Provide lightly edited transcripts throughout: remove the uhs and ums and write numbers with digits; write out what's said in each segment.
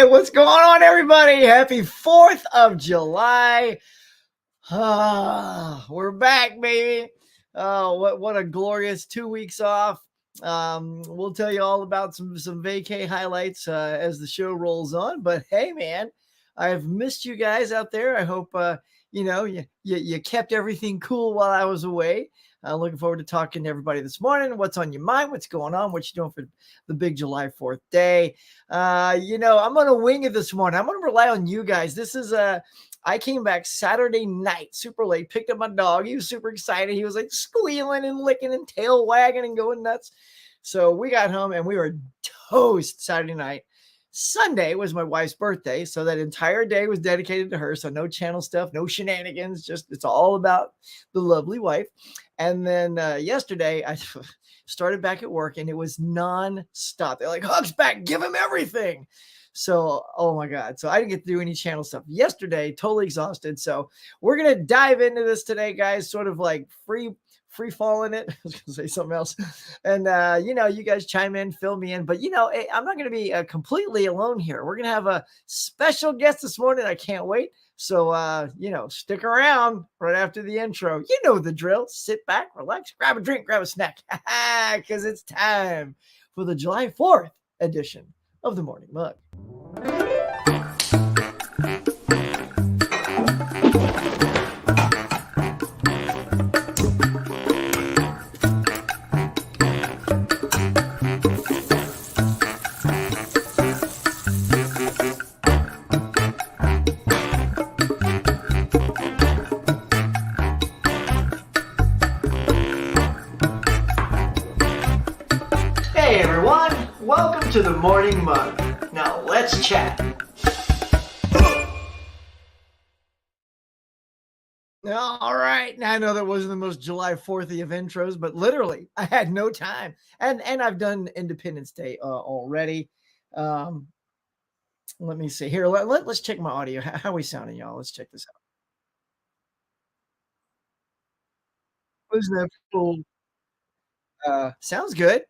what's going on, everybody? Happy 4th of July. We're back, baby. What a glorious 2 weeks off. We'll tell you all about some vacay highlights as the show rolls on. But hey, man, I've missed you guys out there. I hope you kept everything cool while I was away. Looking forward to talking to everybody this morning. What's on your mind? What's going on? What you doing for the big July 4th day? I'm going to wing it this morning. I'm going to rely on you guys. This is I came back Saturday night, super late, picked up my dog. He was super excited. He was like squealing and licking and tail wagging and going nuts. So we got home and we were toast Saturday night. Sunday was my wife's birthday, so that entire day was dedicated to her. So no channel stuff, no shenanigans, just it's all about the lovely wife. And then yesterday, I started back at work, and it was non-stop. They're like, Huck's back, give him everything. So, oh my God. So I didn't get to do any channel stuff yesterday, totally exhausted. So we're going to dive into this today, guys, sort of like free falling it. I was going to say something else. And, you guys chime in, fill me in. But, I'm not going to be completely alone here. We're going to have a special guest this morning. I can't wait. So, stick around right after the intro. You know the drill. Sit back, relax, grab a drink, grab a snack. Because it's time for the July 4th edition of the Morning Mug. Hey everyone, welcome to the Morning Mug. Now let's chat. All right. Now I know that wasn't the most July 4th of intros, but literally I had no time. And I've done Independence Day already. Let me see here. Let's check my audio. How are we sounding, y'all? Let's check this out. Wasn't that cool? Sounds good.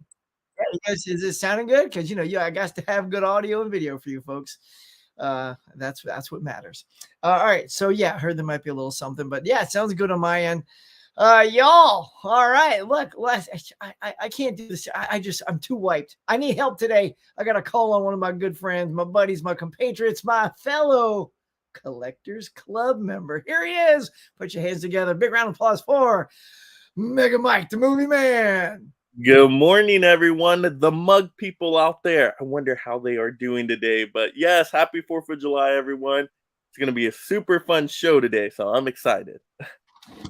Yeah, you guys, is it sounding good? Because I got to have good audio and video for you folks. That's what matters. All right, so yeah, I heard there might be a little something, but yeah, it sounds good on my end. Y'all, all right. Look, I can't do this. I'm too wiped. I need help today. I got to call on one of my good friends, my buddies, my compatriots, my fellow Collectors Club member. Here he is. Put your hands together. Big round of applause for Mega Mike, the movie man. Good morning, everyone. The mug people out there. I wonder how they are doing today. But yes, happy 4th of July, everyone. It's going to be a super fun show today, so I'm excited.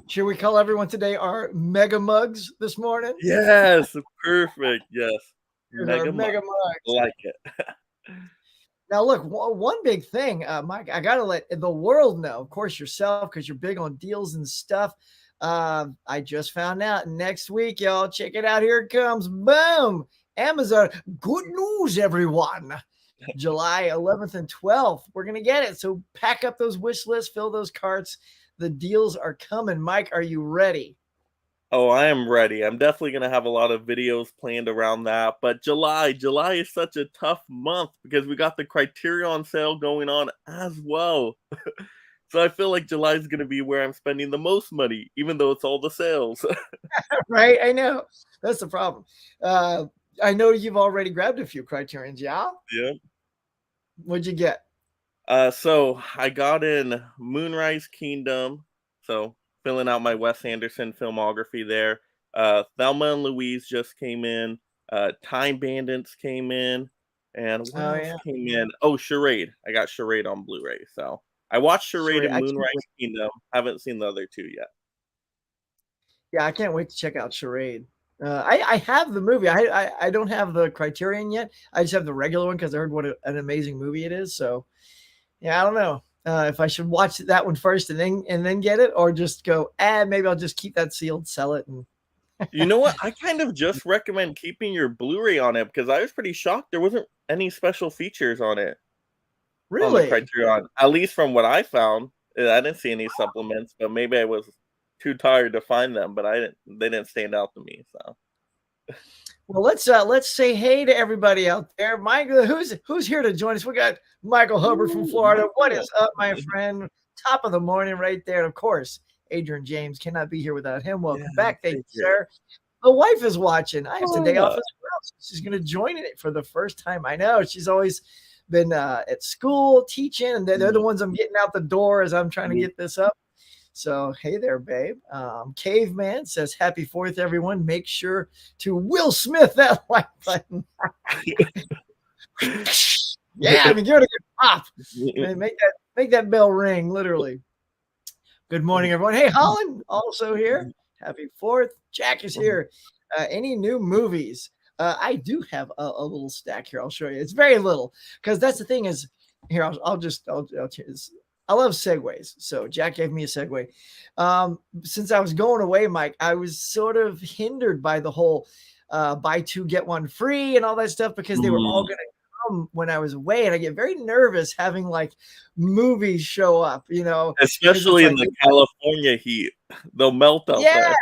Should we call everyone today our Mega Mugs this morning? Yes, perfect. Yes. Mega Mugs. Like it. Now, look, one big thing, Mike, I got to let the world know, of course, yourself, because you're big on deals and stuff. I just found out next week, y'all. Check it out. Here it comes. Boom. Amazon. Good news, everyone. July 11th and 12th. We're going to get it. So pack up those wish lists, fill those carts. The deals are coming. Mike, are you ready? Oh, I am ready. I'm definitely going to have a lot of videos planned around that. But July is such a tough month because we got the Criterion sale going on as well. So I feel like July is going to be where I'm spending the most money, even though it's all the sales. Right? I know. That's the problem. I know you've already grabbed a few Criterions, yeah? Yeah. What'd you get? So I got in Moonrise Kingdom. So filling out my Wes Anderson filmography there. Thelma and Louise just came in. Time Bandits came in. And what else came in? Oh, Charade. I got Charade on Blu-ray. So I watched Charade and Moonrise Kingdom. Haven't seen the other two yet. Yeah, I can't wait to check out Charade. I have the movie. I don't have the Criterion yet. I just have the regular one because I heard what an amazing movie it is. So, yeah, I don't know if I should watch that one first and then get it, or just go, maybe I'll just keep that sealed, sell it. And you know what? I kind of just recommend keeping your Blu-ray on it because I was pretty shocked there wasn't any special features on it. Really? On the Criterion, at least from what I found. I didn't see any supplements, but maybe I was too tired to find them. But they didn't stand out to me. So Well, let's say hey to everybody out there. Michael, who's here to join us? We got Michael Hubbard from Ooh, Florida. What Michael. is up, my friend? Top of the morning, right there. And of course, Adrian James cannot be here without him. Yeah, Welcome back, thank you, Adrian. sir. The wife is watching. I have today off Florida. as well. So she's going to join in it for the first time. I know she's always been at school teaching, and they're the ones I'm getting out the door as I'm trying to get this up. So, hey there, babe. Caveman says, Happy 4th, everyone. Make sure to Will Smith that like button. Yeah, I mean, give it a good pop. Man, make that bell ring, literally. Good morning, everyone. Hey, Holland, also here. Happy 4th. Jack is here. Any new movies? I do have a little stack here. I'll show you. It's very little because that's the thing is here. I'll I love segues. So Jack gave me a segue. Since I was going away, Mike, I was sort of hindered by the whole buy two get one free and all that stuff because they were all going to come when I was away, and I get very nervous having like movies show up. You know, Especially in the California heat, they'll melt out there.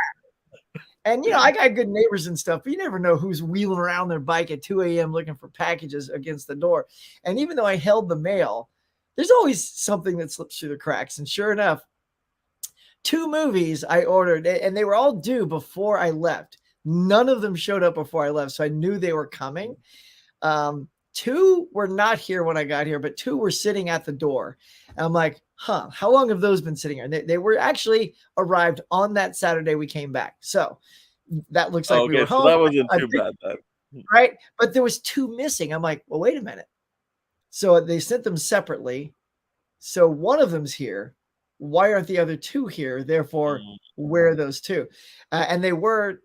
And, you know, I got good neighbors and stuff, but you never know who's wheeling around their bike at 2 a.m. looking for packages against the door. And even though I held the mail, there's always something that slips through the cracks. And sure enough, 2 movies I ordered, and they were all due before I left. None of them showed up before I left, so I knew they were coming. 2 were not here when I got here, but 2 were sitting at the door. And I'm like, huh, how long have those been sitting here? They were actually arrived on that Saturday we came back. So that looks like we were home. That wasn't too bad then. Right? But there was 2 missing. I'm like, well, wait a minute. So they sent them separately. So one of them's here. Why aren't the other 2 here? Therefore, where are those 2? And they were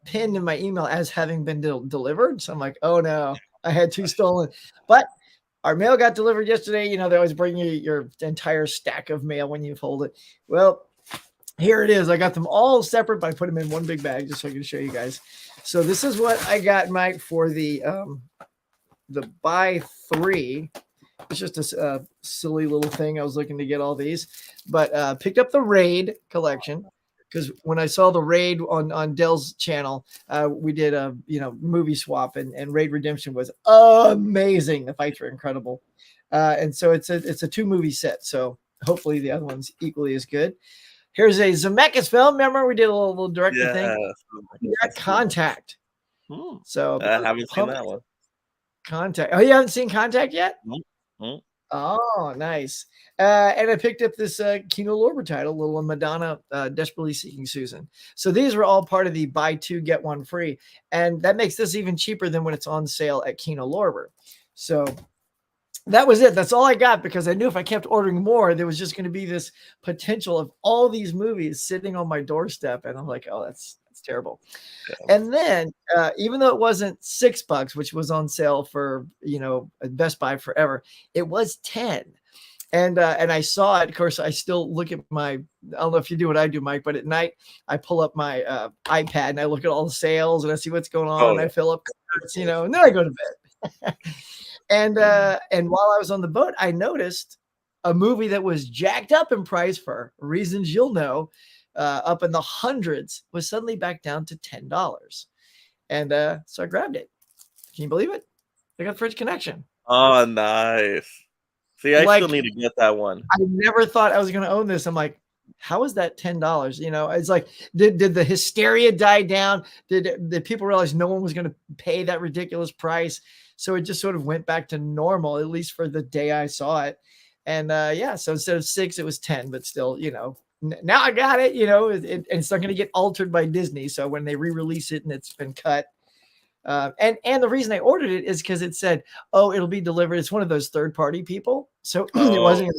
pinned in my email as having been delivered. So I'm like, oh no, I had 2 stolen. But our mail got delivered yesterday. You know, they always bring you your entire stack of mail when you fold it. Well, here it is. I got them all separate, but I put them in one big bag just so I can show you guys. So this is what I got, Mike, for the buy 3. It's just a silly little thing. I was looking to get all these, but picked up the Raid collection because when I saw the Raid on Dell's channel, we did a movie swap, and Raid Redemption was amazing. The fights were incredible, and so it's a 2 movie set. So hopefully the other one's equally as good. Here's a Zemeckis film. Remember we did a little director thing. Direct Contact. So I haven't seen that one. Contact. Oh, you haven't seen Contact yet? Nope. Oh, nice. And I picked up this Kino Lorber title, Little Madonna, Desperately Seeking Susan. So these were all part of the buy 2, get 1 free. And that makes this even cheaper than when it's on sale at Kino Lorber. So that was it. That's all I got because I knew if I kept ordering more, there was just going to be this potential of all these movies sitting on my doorstep. And I'm like, oh, that's terrible. Yeah. And then even though it wasn't $6, which was on sale for, Best Buy forever, it was 10. And I saw it. Of course, I still look at I don't know if you do what I do, Mike, but at night I pull up my iPad and I look at all the sales and I see what's going on. And I fill up carts, and then I go to bed. And while I was on the boat, I noticed a movie that was jacked up in price for reasons you'll know, up in the hundreds, was suddenly back down to $10. And so I grabbed it. Can you believe it? I got Fridge Connection. Oh, nice. See, I still need to get that one. I never thought I was going to own this. I'm like, how is that $10? It's like, did the hysteria die down? Did people realize no one was going to pay that ridiculous price? So it just sort of went back to normal, at least for the day I saw it. And so instead of 6, it was 10, but still, now I got it, and it's not going to get altered by Disney. So when they re-release it and it's been cut, and the reason I ordered it is because it said, oh, it'll be delivered. It's one of those third-party people. So it wasn't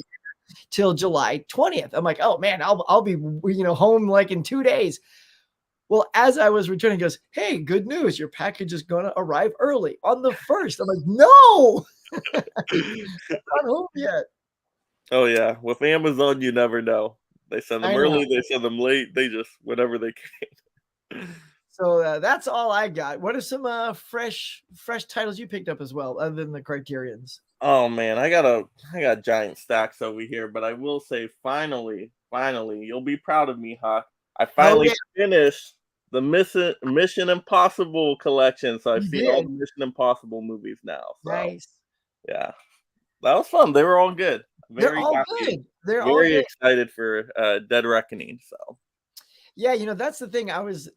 till July 20th. I'm like, oh man, I'll be, home like in 2 days. Well, as I was returning, it goes, hey, good news. Your package is going to arrive early on the 1st. I'm like, no, not home yet. Oh yeah. With Amazon, you never know. They send them early, they send them late. They just whatever they can. So that's all I got. What are some fresh titles you picked up as well, other than the Criterions? Oh man, I got giant stacks over here, but I will say finally, you'll be proud of me, Huck. I finally finished the Mission Impossible collection, so I've You seen all did. the Mission Impossible movies now, so, Nice. yeah. That was fun, they were all good. They're Very all happy, good. They're all very good. excited for, Dead Reckoning, so. Yeah, that's the thing. I was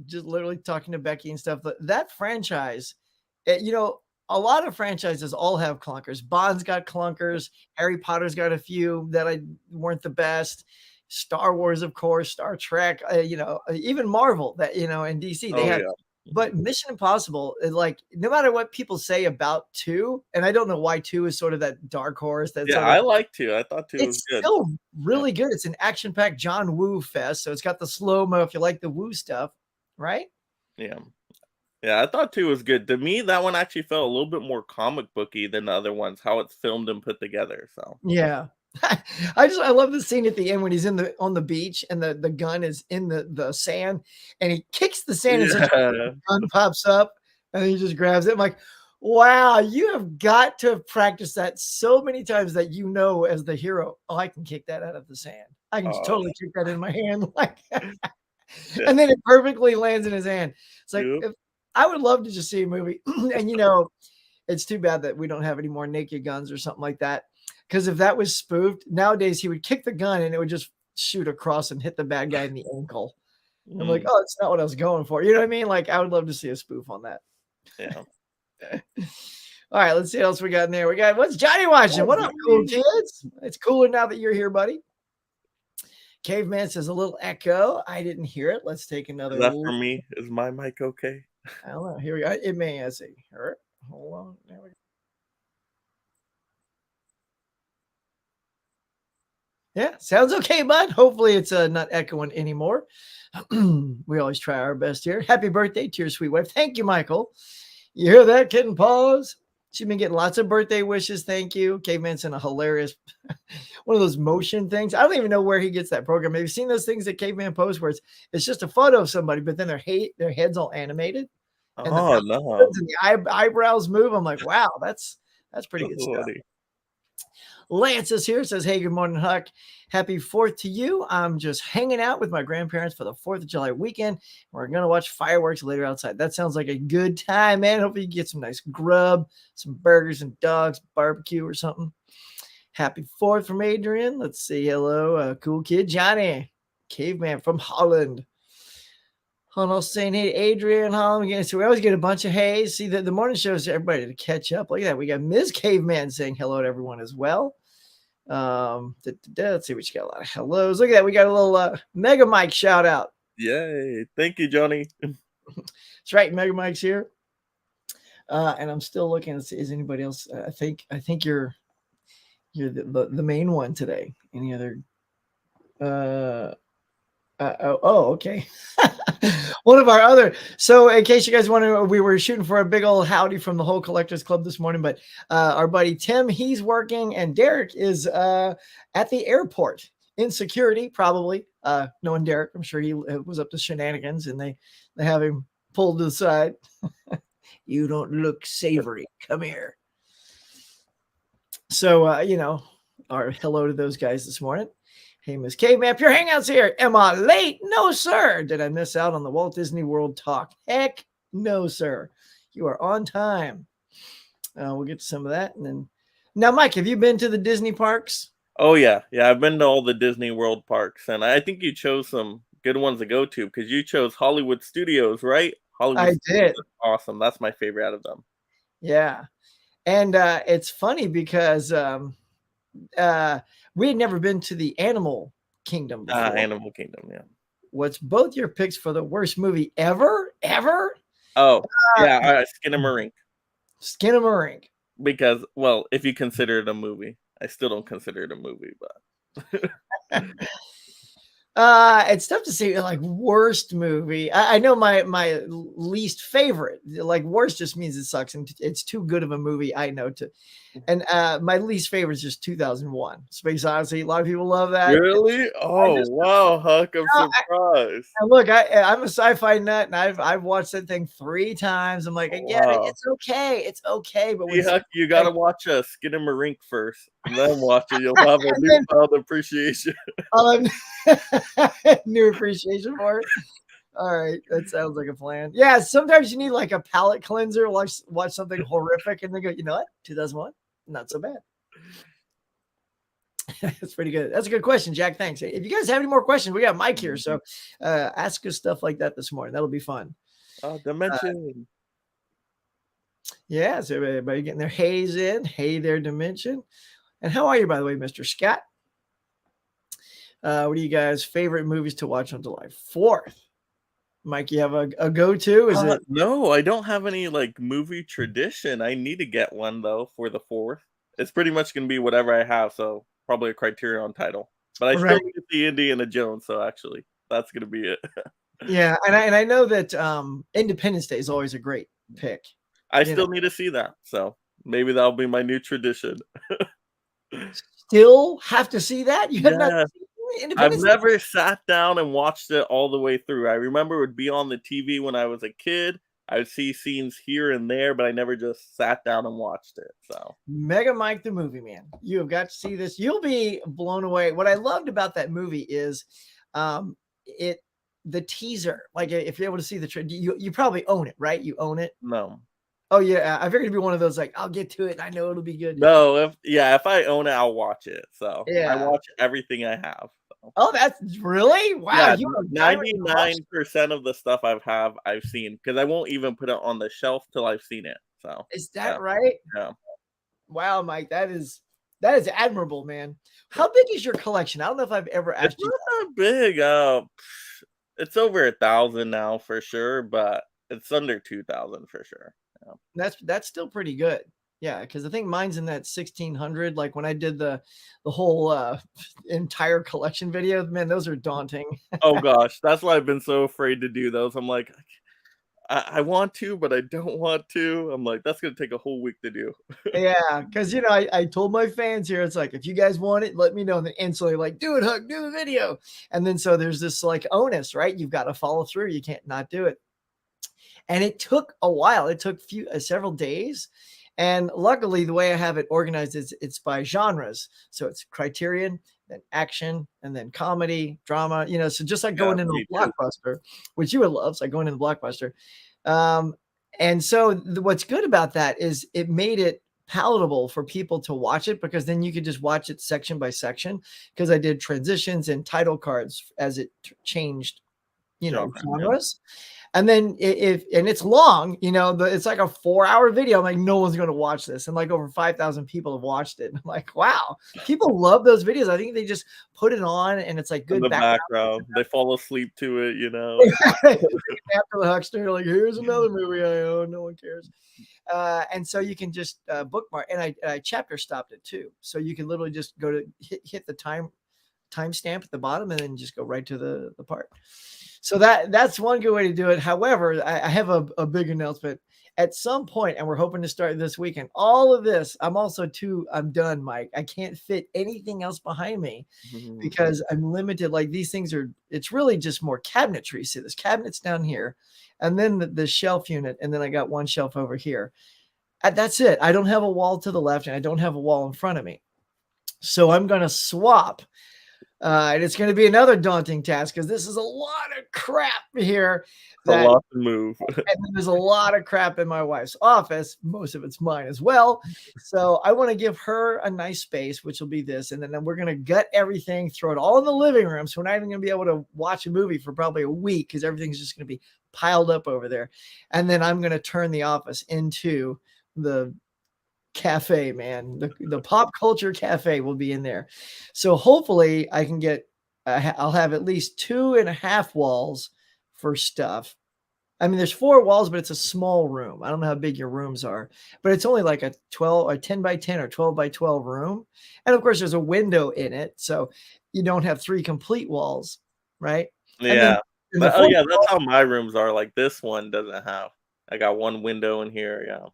just literally talking to Becky and stuff. But that franchise, a lot of franchises all have clunkers. Bond's got clunkers. Harry Potter's got a few that I weren't the best. Star Wars, of course, Star Trek, even Marvel that, and DC, they Oh, have. yeah. But Mhm. Mission Impossible, like no matter what people say about two, and I don't know why two is sort of that dark horse that's Yeah, sort I of like 2, I thought 2 was it's good. still Yeah. really good. It's an action-packed John Woo fest, so it's got the slow-mo if you like the Woo stuff, right? Yeah. Yeah, I thought 2 was good. To me, that one actually felt a little bit more comic booky than the other ones, how it's filmed and put together, so. Yeah. I love the scene at the end when he's on the beach and the gun is in the sand and he kicks the sand in such a way that Yeah. the gun pops up and then he just grabs it. I'm like, wow, you have got to have practiced that so many times that as the hero, oh, I can kick that out of the sand. I can just Oh, totally kick that in my hand. Like yeah. and then it perfectly lands in his hand. It's like Yep. if I would love to just see a movie, and it's too bad that we don't have any more naked guns or something like that. Because if that was spoofed, nowadays he would kick the gun and it would just shoot across and hit the bad guy in the ankle. I'm like, Mm, oh, that's not what I was going for. You know what I mean? Like, I would love to see a spoof on that. yeah. All right, let's see what else we got in there. We got what's Johnny watching? Oh, What up, cool Johnny. kids? It's cooler now that you're here, buddy. Caveman says a little echo. I didn't hear it. Let's take Is another that look. for me? Is my mic okay? I don't know. Here we go. It may, I see. All right. Hold on. There we go. Yeah, sounds okay, bud. Hopefully it's not echoing anymore. We always try our best here. Happy birthday to your sweet wife. Thank you, Michael. You hear that, kitten paws? She's been getting lots of birthday wishes. Thank you. Caveman's in a hilarious one of those motion things. I don't even know where he gets that program. Have you seen those things that Caveman posts where it's just a photo of somebody, but then their head's all animated and the Oh, mouth no. opens and the eyebrows move? I'm like, wow, that's pretty That's good stuff. funny. Lance is here, says, hey, good morning, Huck. Happy 4th to you. I'm just hanging out with my grandparents for the 4th of July weekend. We're going to watch fireworks later outside. That sounds like a good time, man. Hopefully you get some nice grub, some burgers and dogs, barbecue or something. Happy 4th from Adrian. Let's see. Hello, cool kid, Johnny. Caveman from Holland. Hold on, saying, hey, Adrian, Holland again. So we always get a bunch of hays. See, the morning shows everybody to catch up. Look at that. We got Ms. Caveman saying hello to everyone as well. Let's see, we got a lot of hellos. Look at that. We got a little Mega Mike shout out. Yay. Thank you, Johnny. That's right. Mega Mike's here. And I'm still looking to see is anybody else. I think you're the main one today. Any other okay. One of our other. So, in case you guys wonder, we were shooting for a big old howdy from the whole Collectors Club this morning. But our buddy Tim, he's working, and Derek is at the airport in security, probably. Knowing Derek, I'm sure he was up to shenanigans, and they have him pulled to the side. You don't look savory. Come here. So, our hello to those guys this morning. Hey, Miss Caveman, your hangouts here. Am I late? No, sir. Did I miss out on the Walt Disney World talk? Heck no, sir. You are on time. We'll get to some of that. And then now, Mike, have you been to the Disney parks? Oh, yeah. Yeah, I've been to all the Disney World parks, and I think you chose some good ones to go to because you chose Hollywood Studios, right? Hollywood I Studios did. is awesome. That's my favorite out of them. Yeah. And it's funny because we had never been to the Animal Kingdom before. Animal Kingdom, yeah. What's both your picks for the worst movie ever? Ever? Oh, yeah, Skinamarink. Skinamarink. Because, well, if you consider it a movie. I still don't consider it a movie, but It's tough to say like worst movie. I know my least favorite. Like worst just means it sucks and it's too good of a movie. I know to, and my least favorite is just 2001 Space Odyssey. A lot of people love that. Really? Oh, wow, Huck, I'm surprised. Look, I'm a sci-fi nut, and I've watched that thing 3 times. I'm like, I get it. Wow. It's okay. But when See, Huck, you gotta watch Skinamarink first, and then watch it. You'll have a then newfound appreciation. I'll have new appreciation for it. All right, that sounds like a plan. Yeah, sometimes you need like a palate cleanser, watch something horrific, and then go, you know what? 2001, not so bad. That's pretty good. That's a good question, Jack. Thanks. If you guys have any more questions, we got Mike here, so ask us stuff like that this morning. That'll be fun. Dimension. Yeah, so everybody getting their haze in. Hey there, Dimension. And how are you, by the way, Mr. Scott? What are you guys' favorite movies to watch on July 4th? Mike, you have a go-to? Is it? No, I don't have any like movie tradition. I need to get one though for the 4th. It's pretty much gonna be whatever I have, so probably a Criterion title. But I still Right. need to see Indiana Jones, so actually that's gonna be it. Yeah, and I know that Independence Day is always a great pick. I still need to see that, so maybe that'll be my new tradition. Still have to see that? You have not Yeah. seen I've Independence Day? never sat down and watched it all the way through. I remember it would be on the TV when I was a kid. I would see scenes here and there, but I never just sat down and watched it. So Mega Mike the Movie Man. You have got to see this. You'll be blown away. What I loved about that movie is it the teaser. Like if you're able to see you probably own it, right? You own it. no. Oh yeah, I figured it'd be one of those like I'll get to it and I know it'll be good. No, if I own it, I'll watch it. So I Yeah. watch everything I have. So. Oh, that's really wow. Yeah, You are 99% of the stuff I've seen because I won't even put it on the shelf till I've seen it. So Is that right? yeah. Wow, Mike, that is admirable, man. How big is your collection? I don't know if I've ever It's asked you. not that big. It's over 1,000 now for sure, but it's under 2,000 for sure. Yeah. That's still pretty good. Yeah, because I think mine's in that 1,600. Like when I did the whole entire collection video, man, those are daunting. Oh gosh, that's why I've been so afraid to do those. I'm like, I want to, but I don't want to. I'm like, that's gonna take a whole week to do. Yeah, because I told my fans here, it's like if you guys want it, let me know. And then instantly, like, do it, Huck, do the video. And then so there's this like onus, right? You've got to follow through. You can't not do it. And it took a while. It took several days. And luckily, the way I have it organized is it's by genres. So it's Criterion, then action, and then comedy, drama. So just like going into a blockbuster, which you would love, it's like going into the blockbuster. And so what's good about that is it made it palatable for people to watch it because then you could just watch it section by section because I did transitions and title cards as it changed, genres. And then and it's long, it's like a 4-hour video. I'm like, no one's going to watch this. And like over 5,000 people have watched it. And I'm like, wow, people love those videos. I think they just put it on and it's like good in the background. They fall asleep to it, After the Huckster, like, here's another movie I own. No one cares. And so you can just bookmark. And I chapter stopped it too. So you can literally just go to hit the timestamp at the bottom and then just go right to the part. So that's one good way to do it. However, I have a big announcement at some point, and we're hoping to start this weekend. All of this, I'm done, Mike. I can't fit anything else behind me because I'm limited. Like these things it's really just more cabinetry. See, this cabinet's down here, and then the shelf unit, and then I got one shelf over here. That's it. I don't have a wall to the left, and I don't have a wall in front of me. So I'm going to swap. And it's going to be another daunting task because this is a lot of crap here. A lot to move. And there's a lot of crap in my wife's office. Most of it's mine as well. So I want to give her a nice space, which will be this. And then we're going to gut everything, throw it all in the living room. So we're not even going to be able to watch a movie for probably a week because everything's just going to be piled up over there. And then I'm going to turn the office into the cafe, man. The pop culture cafe will be in there. So hopefully I can get I'll have at least 2.5 walls for stuff. I mean, there's 4 walls, but it's a small room. I don't know how big your rooms are, but it's only like a 10 by 10 or 12 by 12 room. And of course there's a window in it. So you don't have 3 complete walls, right? Yeah. That's how my rooms are. Like this one doesn't have. I got one window in here. Yeah.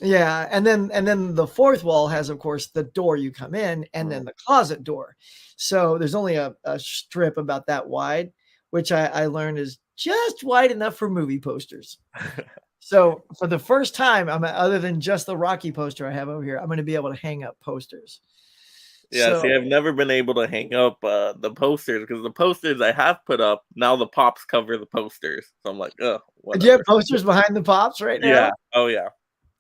Yeah, and then the 4th wall has, of course, the door you come in, and then the closet door. So there's only a strip about that wide, which I learned is just wide enough for movie posters. So for the first time, other than just the Rocky poster I have over here, I'm going to be able to hang up posters. Yeah, So see, I've never been able to hang up, the posters because the posters I have put up, now the pops cover the posters. So I'm like, "Ugh, do you have whatever." posters behind the pops right Yeah. now? Oh, yeah.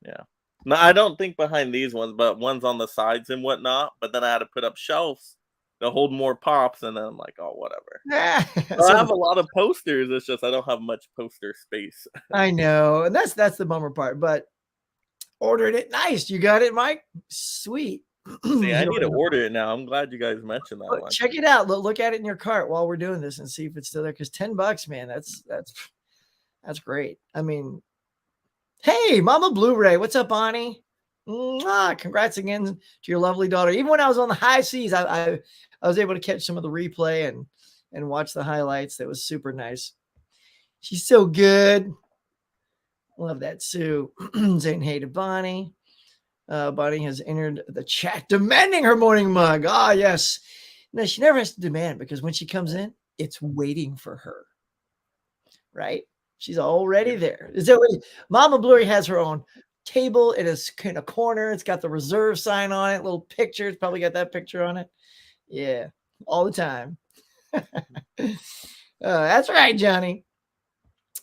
Yeah. No, I don't think behind these ones, but ones on the sides and whatnot, but then I had to put up shelves to hold more pops, and then I'm like, "Oh, whatever." So I So have a lot of posters, it's just I don't have much poster space. I know, and that's the bummer part, but ordered it. Nice. You got it, Mike? Sweet. See, I You need to order it now, I'm glad you guys mentioned that one. check it out. Look at it in your cart while we're doing this and see if it's still there. Because $10, man, that's great. I mean, hey, Mama Blu-ray, what's up, Bonnie? Mwah, congrats again to your lovely daughter. Even when I was on the high seas, I was able to catch some of the replay and watch the highlights. That was super nice. She's so good. Love that Sue. Saying hey to Bonnie. Bonnie has entered the chat demanding her morning mug. Ah, yes. No, she never has to demand because when she comes in, it's waiting for her. Right? She's already there. Is that what Mama Blurry has her own table? It is in a corner. It's got the reserve sign on it, little picture. It's probably got that picture on it. Yeah, all the time. That's right, Johnny.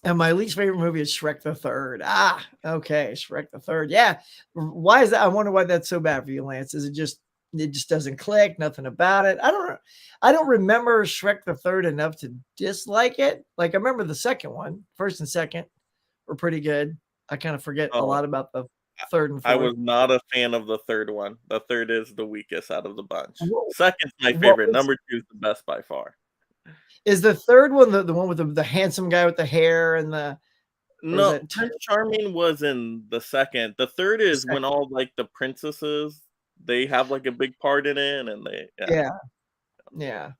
And my least favorite movie is Shrek the Third. Ah, okay, Shrek the Third. Yeah, why is that? I wonder why that's so bad for you, Lance. Is it just doesn't click? Nothing about it. I don't remember Shrek the Third enough to dislike it. Like I remember the second one, first and second were pretty good. I kind of forget a Oh, lot about the third and I fourth. was not a fan of the 3rd one. The 3rd is the weakest out of the bunch. What, 2nd's my what favorite, was number 2 is the best by far. is the third one the one with the handsome guy with the hair and the or is No, that Prince Charming was in the 2nd. The 3rd the is when second? all, like, the princesses, they have, like, a big part in it, and they yeah. Yeah, yeah.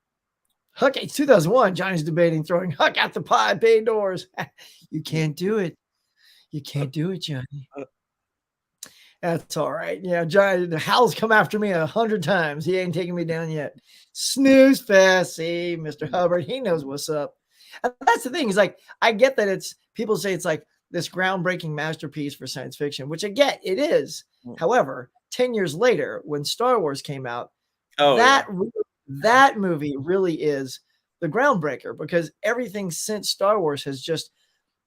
Huck, it's 2001. Johnny's debating throwing Huck out the pod bay doors. You can't do it. You can't do it, Johnny. That's all right. Yeah, Johnny, the Hal's come after me 100 times. He ain't taking me down yet. Snooze fest. See, Mr. Hubbard, he knows what's up. And that's the thing. Is like, I get that it's people say it's like this groundbreaking masterpiece for science fiction, which I get it is. Mm. However, 10 years later, when Star Wars came out, Oh, yeah. that movie really is the groundbreaker because everything since Star Wars has just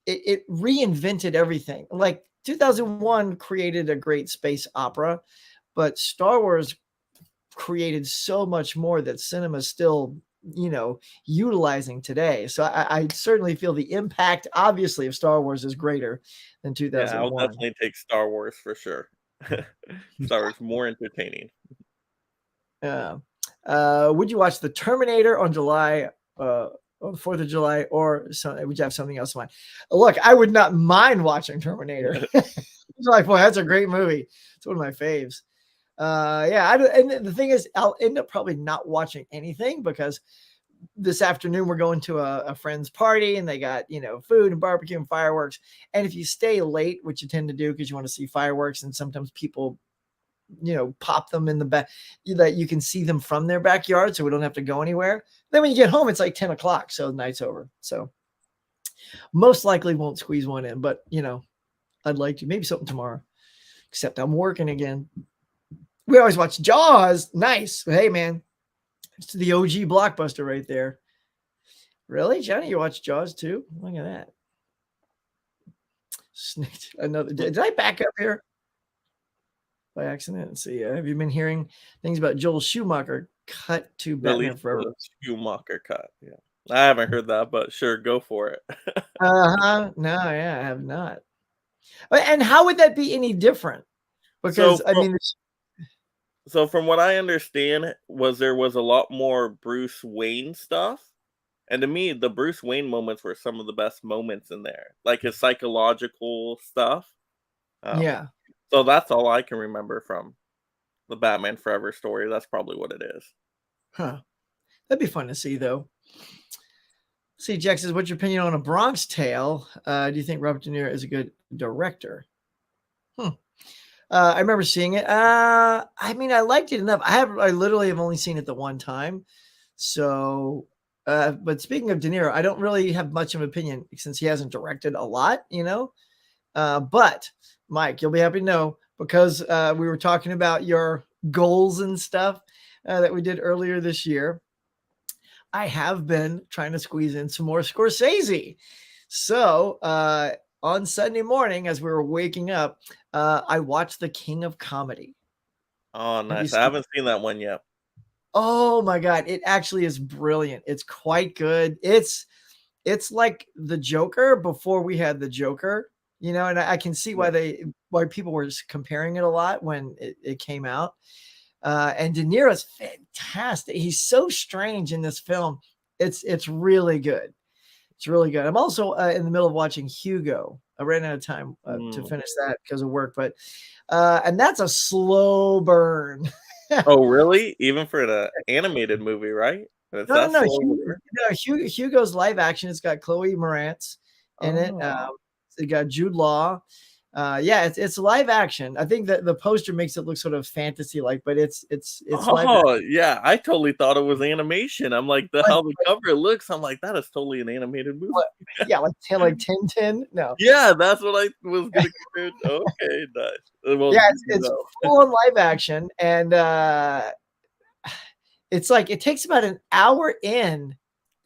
it reinvented everything. Like 2001 created a great space opera, but Star Wars created so much more that cinema is still, utilizing today. So I certainly feel the impact, obviously, of Star Wars is greater than Yeah, I'll 2001. definitely take Star Wars for sure. Star Wars more entertaining. Would you watch the Terminator on July on the 4th of July, or would you have something else in mind? Look, I would not mind watching Terminator. July 4th, that's a great movie. It's one of my faves. Yeah, and the thing is, I'll end up probably not watching anything because this afternoon we're going to a friend's party and they got food and barbecue and fireworks. And if you stay late, which you tend to do because you want to see fireworks, and sometimes people pop them in the back that you can see them from their backyard, so we don't have to go anywhere. Then when you get home, it's like 10 o'clock, so the night's over. So most likely won't squeeze one in, but I'd like to. Maybe something tomorrow, except I'm working again. We always watch Jaws. Nice. Hey, man, it's the OG blockbuster right there. Really, Johnny? You watch Jaws too? Look at that. Snicked another. Did I back up here by accident? Let's see. Have you been hearing things about Joel Schumacher cut to Batman Release Forever? the Schumacher cut, yeah. I haven't heard that, but sure, go for it. Uh-huh. No, yeah, I have not. And how would that be any different? So Because I from mean, from what I understand there was a lot more Bruce Wayne stuff, and to me, the Bruce Wayne moments were some of the best moments in there, like his psychological stuff. Um, yeah, so that's all I can remember from the Batman Forever story. That's probably what it is. huh? That'd be fun to see, though. See, Jack says, "What's your opinion on A Bronx Tale? Do you think Robert De Niro is a good director?" I remember seeing it. I mean, I liked it enough. I literally have only seen it the one time. So, but speaking of De Niro, I don't really have much of an opinion since he hasn't directed a lot, But Mike, you'll be happy to know because we were talking about your goals and stuff. that we did earlier this year, I have been trying to squeeze in some more Scorsese. So on Sunday morning, as we were waking up, I watched The King of Comedy. Oh, Have you nice. I seen? haven't seen that one yet. Oh my God, it actually is brilliant. It's quite good. It's like the Joker before we had the Joker, you know, and I can see Yeah. why people were comparing it a lot when it came out. And De Niro's fantastic. He's so strange in this film. It's really good. It's really good. I'm also in the middle of watching Hugo. I ran out of time to Mm. finish that because of work, but and that's a slow burn. Oh, really? Even for the animated movie, right? It's No, no, that no. slow of a burn? Hugo's live action. It's got Chloe Moretz in it. Oh. It got Jude Law. Yeah, it's live action. I think that the poster makes it look sort of fantasy like, but it's live action. Oh, yeah, I totally thought it was animation. I'm like, the Like, how the cover looks, I'm like, "That is totally an animated movie." what, yeah, like Tintin. No, Yeah, that's what I was gonna compare it to. Okay, nice. Well, yeah, good to it's know. full on live action, and it's like it takes about an hour in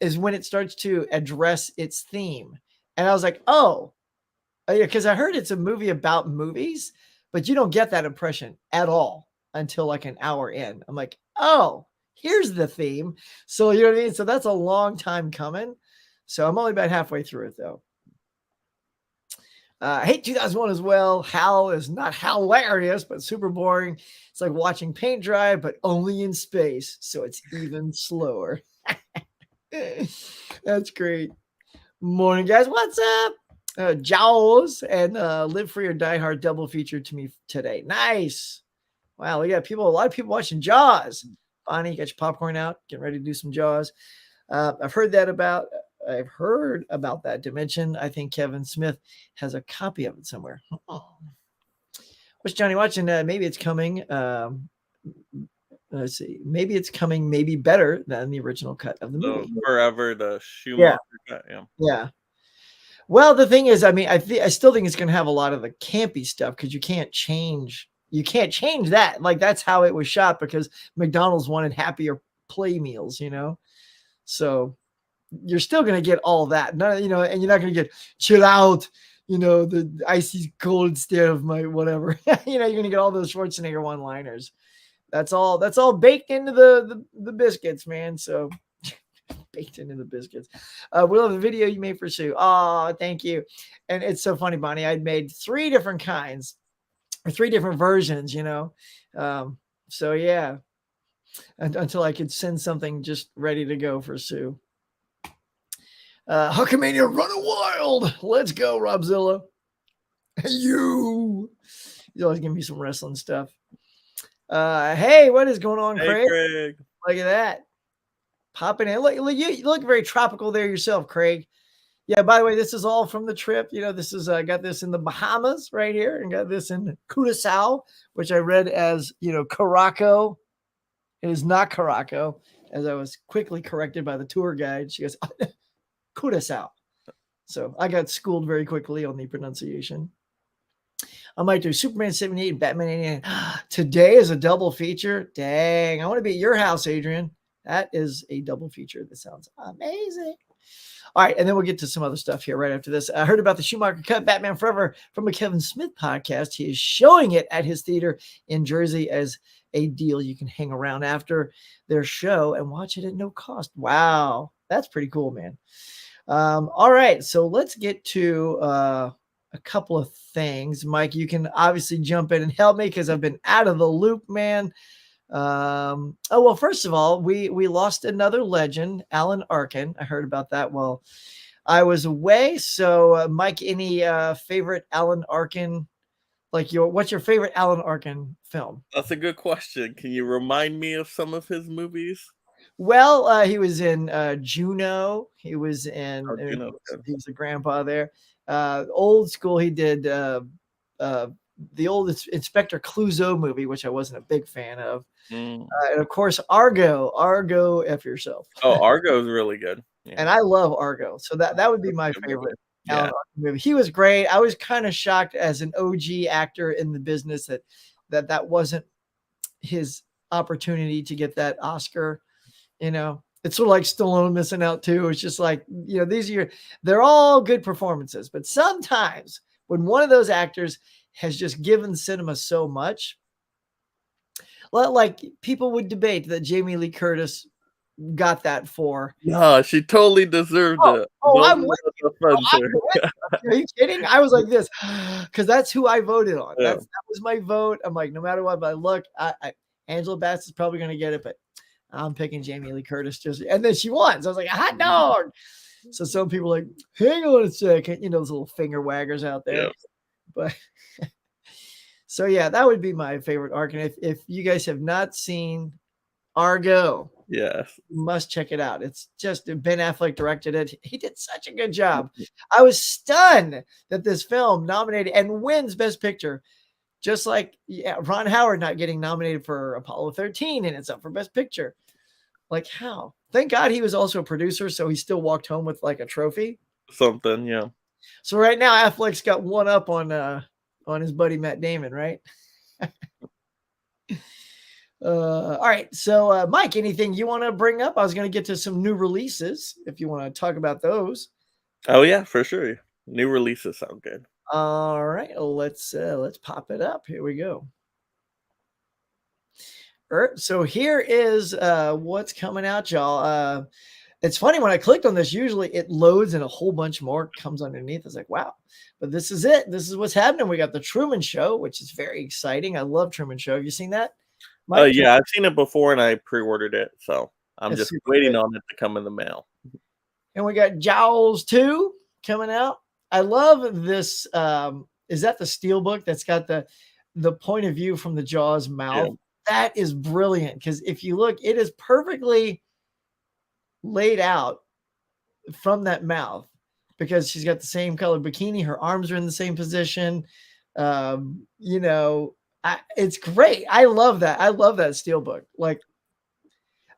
is when it starts to address its theme, and I was like, oh. Yeah, because I heard it's a movie about movies, but you don't get that impression at all until like an hour in. I'm like, oh, here's the theme. So you know what I mean? So that's a long time coming. So I'm only about halfway through it though. I hate 2001 as well. Hal is not hilarious, but super boring. It's like watching paint dry, but only in space. So it's even slower. That's great. Morning, guys. What's up? Jaws and Live Free or Die Hard double feature to me today. Nice. Wow, we got a lot of people watching Jaws. Bonnie, you got your popcorn out, getting ready to do some Jaws. I've heard about that dimension. I think Kevin Smith has a copy of it somewhere. Oh. What's Johnny watching? Maybe it's coming. Let's see. Maybe it's coming. Maybe better than the original cut of the So, movie. Forever, the Yeah, Schumacher cut, yeah. yeah. Well, the thing is, I mean, I still think it's going to have a lot of the campy stuff because you can't change that. Like that's how it was shot because McDonald's wanted happier play meals, you know. So you're still going to get all that, you know, and you're not going to get chill out, you know, the icy cold stare of my whatever. You know, you're going to get all those Schwarzenegger one-liners. That's all baked into the biscuits, man. So baked into the biscuits. We love the video you made for Sue. Oh, thank you. And it's so funny, Bonnie. I'd made 3 different kinds or 3 different versions, you know. So yeah, until I could send something just ready to go for Sue. Huckamania running wild. Let's go, Robzilla. You always give me some wrestling stuff. Hey, what is going on, Hey, Craig? Craig. Look at that. Popping in. Look, you look very tropical there yourself, Craig. Yeah, by the way, this is all from the trip. You know, this is I got this in the Bahamas right here and got this in Curaçao, which I read as, you know, Caraco. It is not Caraco, as I was quickly corrected by the tour guide. She goes, Curaçao. So I got schooled very quickly on the pronunciation. I might do Superman 78 and Batman 89. Today is a double feature. Dang, I want to be at your house, Adrian. That is a double feature. That sounds amazing. All right, and then we'll get to some other stuff here right after this. I heard about the Schumacher cut Batman Forever from a Kevin Smith podcast. He is showing it at his theater in Jersey as a deal. You can hang around after their show and watch it at no cost. Wow, that's pretty cool, man. All right, so let's get to a couple of things. Mike, you can obviously jump in and help me because I've been out of the loop, man. Well, first of all, we lost another legend, Alan Arkin. I heard about that while I was away. So, Mike, any favorite Alan Arkin? Like what's your favorite Alan Arkin film? That's a good question. Can you remind me of some of his movies? Well, he was in Juno. He was in. Oh, you know, He was the grandpa there. Old school. He did the old Inspector Clouseau movie, which I wasn't a big fan of. And of course, Argo, F yourself. Oh, Argo is really good. Yeah. And I love Argo. So that would be my favorite Alan Arkin movie. He was great. I was kind of shocked as an OG actor in the business that wasn't his opportunity to get that Oscar. It's sort of like Stallone missing out too. It's just like, they're all good performances, but sometimes when one of those actors has just given cinema so much, like people would debate that Jamie Lee Curtis got that for. No, she totally deserved it. I'm Those with are you. the fun I'm too. with you. Are you kidding? I was like this because that's who I voted on. Yeah. That was my vote. I'm like, no matter what, but look, Angela Bassett's probably going to get it, but I'm picking Jamie Lee Curtis and then she won. So I was like, hot dog. So some people are like, hang on a second, those little finger waggers out there. Yeah. But so yeah, that would be my favorite arc. And if you guys have not seen Argo, Yes. you must check it out. It's just Ben Affleck directed it. He did such a good job. I was stunned that this film nominated and wins Best Picture. Just like Ron Howard not getting nominated for Apollo 13 and it's up for Best Picture. Like how? Thank God he was also a producer, so he still walked home with like a trophy. Something, yeah. So right now Affleck's got one up on his buddy Matt Damon, right? All right. So Mike, anything you want to bring up? I was going to get to some new releases if you want to talk about those. Oh yeah, for sure. New releases sound good. All right, let's pop it up. Here we go. All right, so here is what's coming out, y'all. It's funny when I clicked on this, usually it loads and a whole bunch more comes underneath. It's like, wow, but this is it. This is what's happening. We got the Truman Show, which is very exciting. I love Truman Show. Have you seen that? Yeah, I've seen it before and I pre-ordered it, so I'm It's just super waiting good. on it to come in the mail. And we got Jaws 2 coming out. I love this. Is that the Steelbook that's got the point of view from the Jaws mouth? Yeah. That is brilliant because if you look, it is perfectly laid out from that mouth because she's got the same color bikini. Her arms are in the same position. It's great. I love that. I love that Steelbook. Like,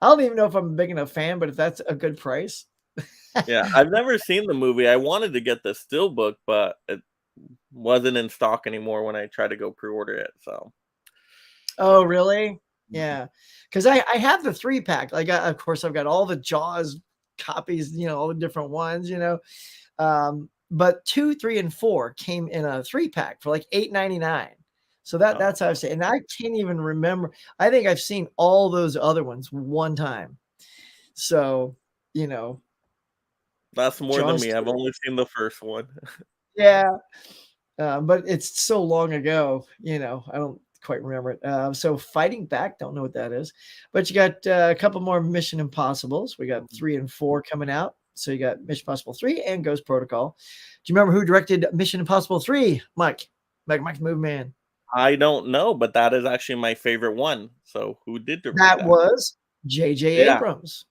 I don't even know if I'm a big enough fan, but if that's a good price. Yeah, I've never seen the movie. I wanted to get the Steelbook, but it wasn't in stock anymore when I tried to go pre-order it. So, Oh, really? Yeah, because I have the 3-pack. Like, of course, I've got all the Jaws copies. All the different ones. But 2, 3, and 4 came in a 3-pack for like $8.99. So that's how I say. And I can't even remember. I think I've seen all those other ones one time. So that's more Jaws than me. 2. I've only seen the first one. Yeah. But it's so long ago, I don't quite remember it. So Fighting Back, don't know what that is, but you got a couple more Mission Impossibles. We got 3 and 4 coming out. So you got Mission Impossible 3 and Ghost Protocol. Do you remember who directed Mission Impossible 3? Mike Move Man. I don't know, but that is actually my favorite one. So who did direct That that? was J.J. Yeah. Abrams.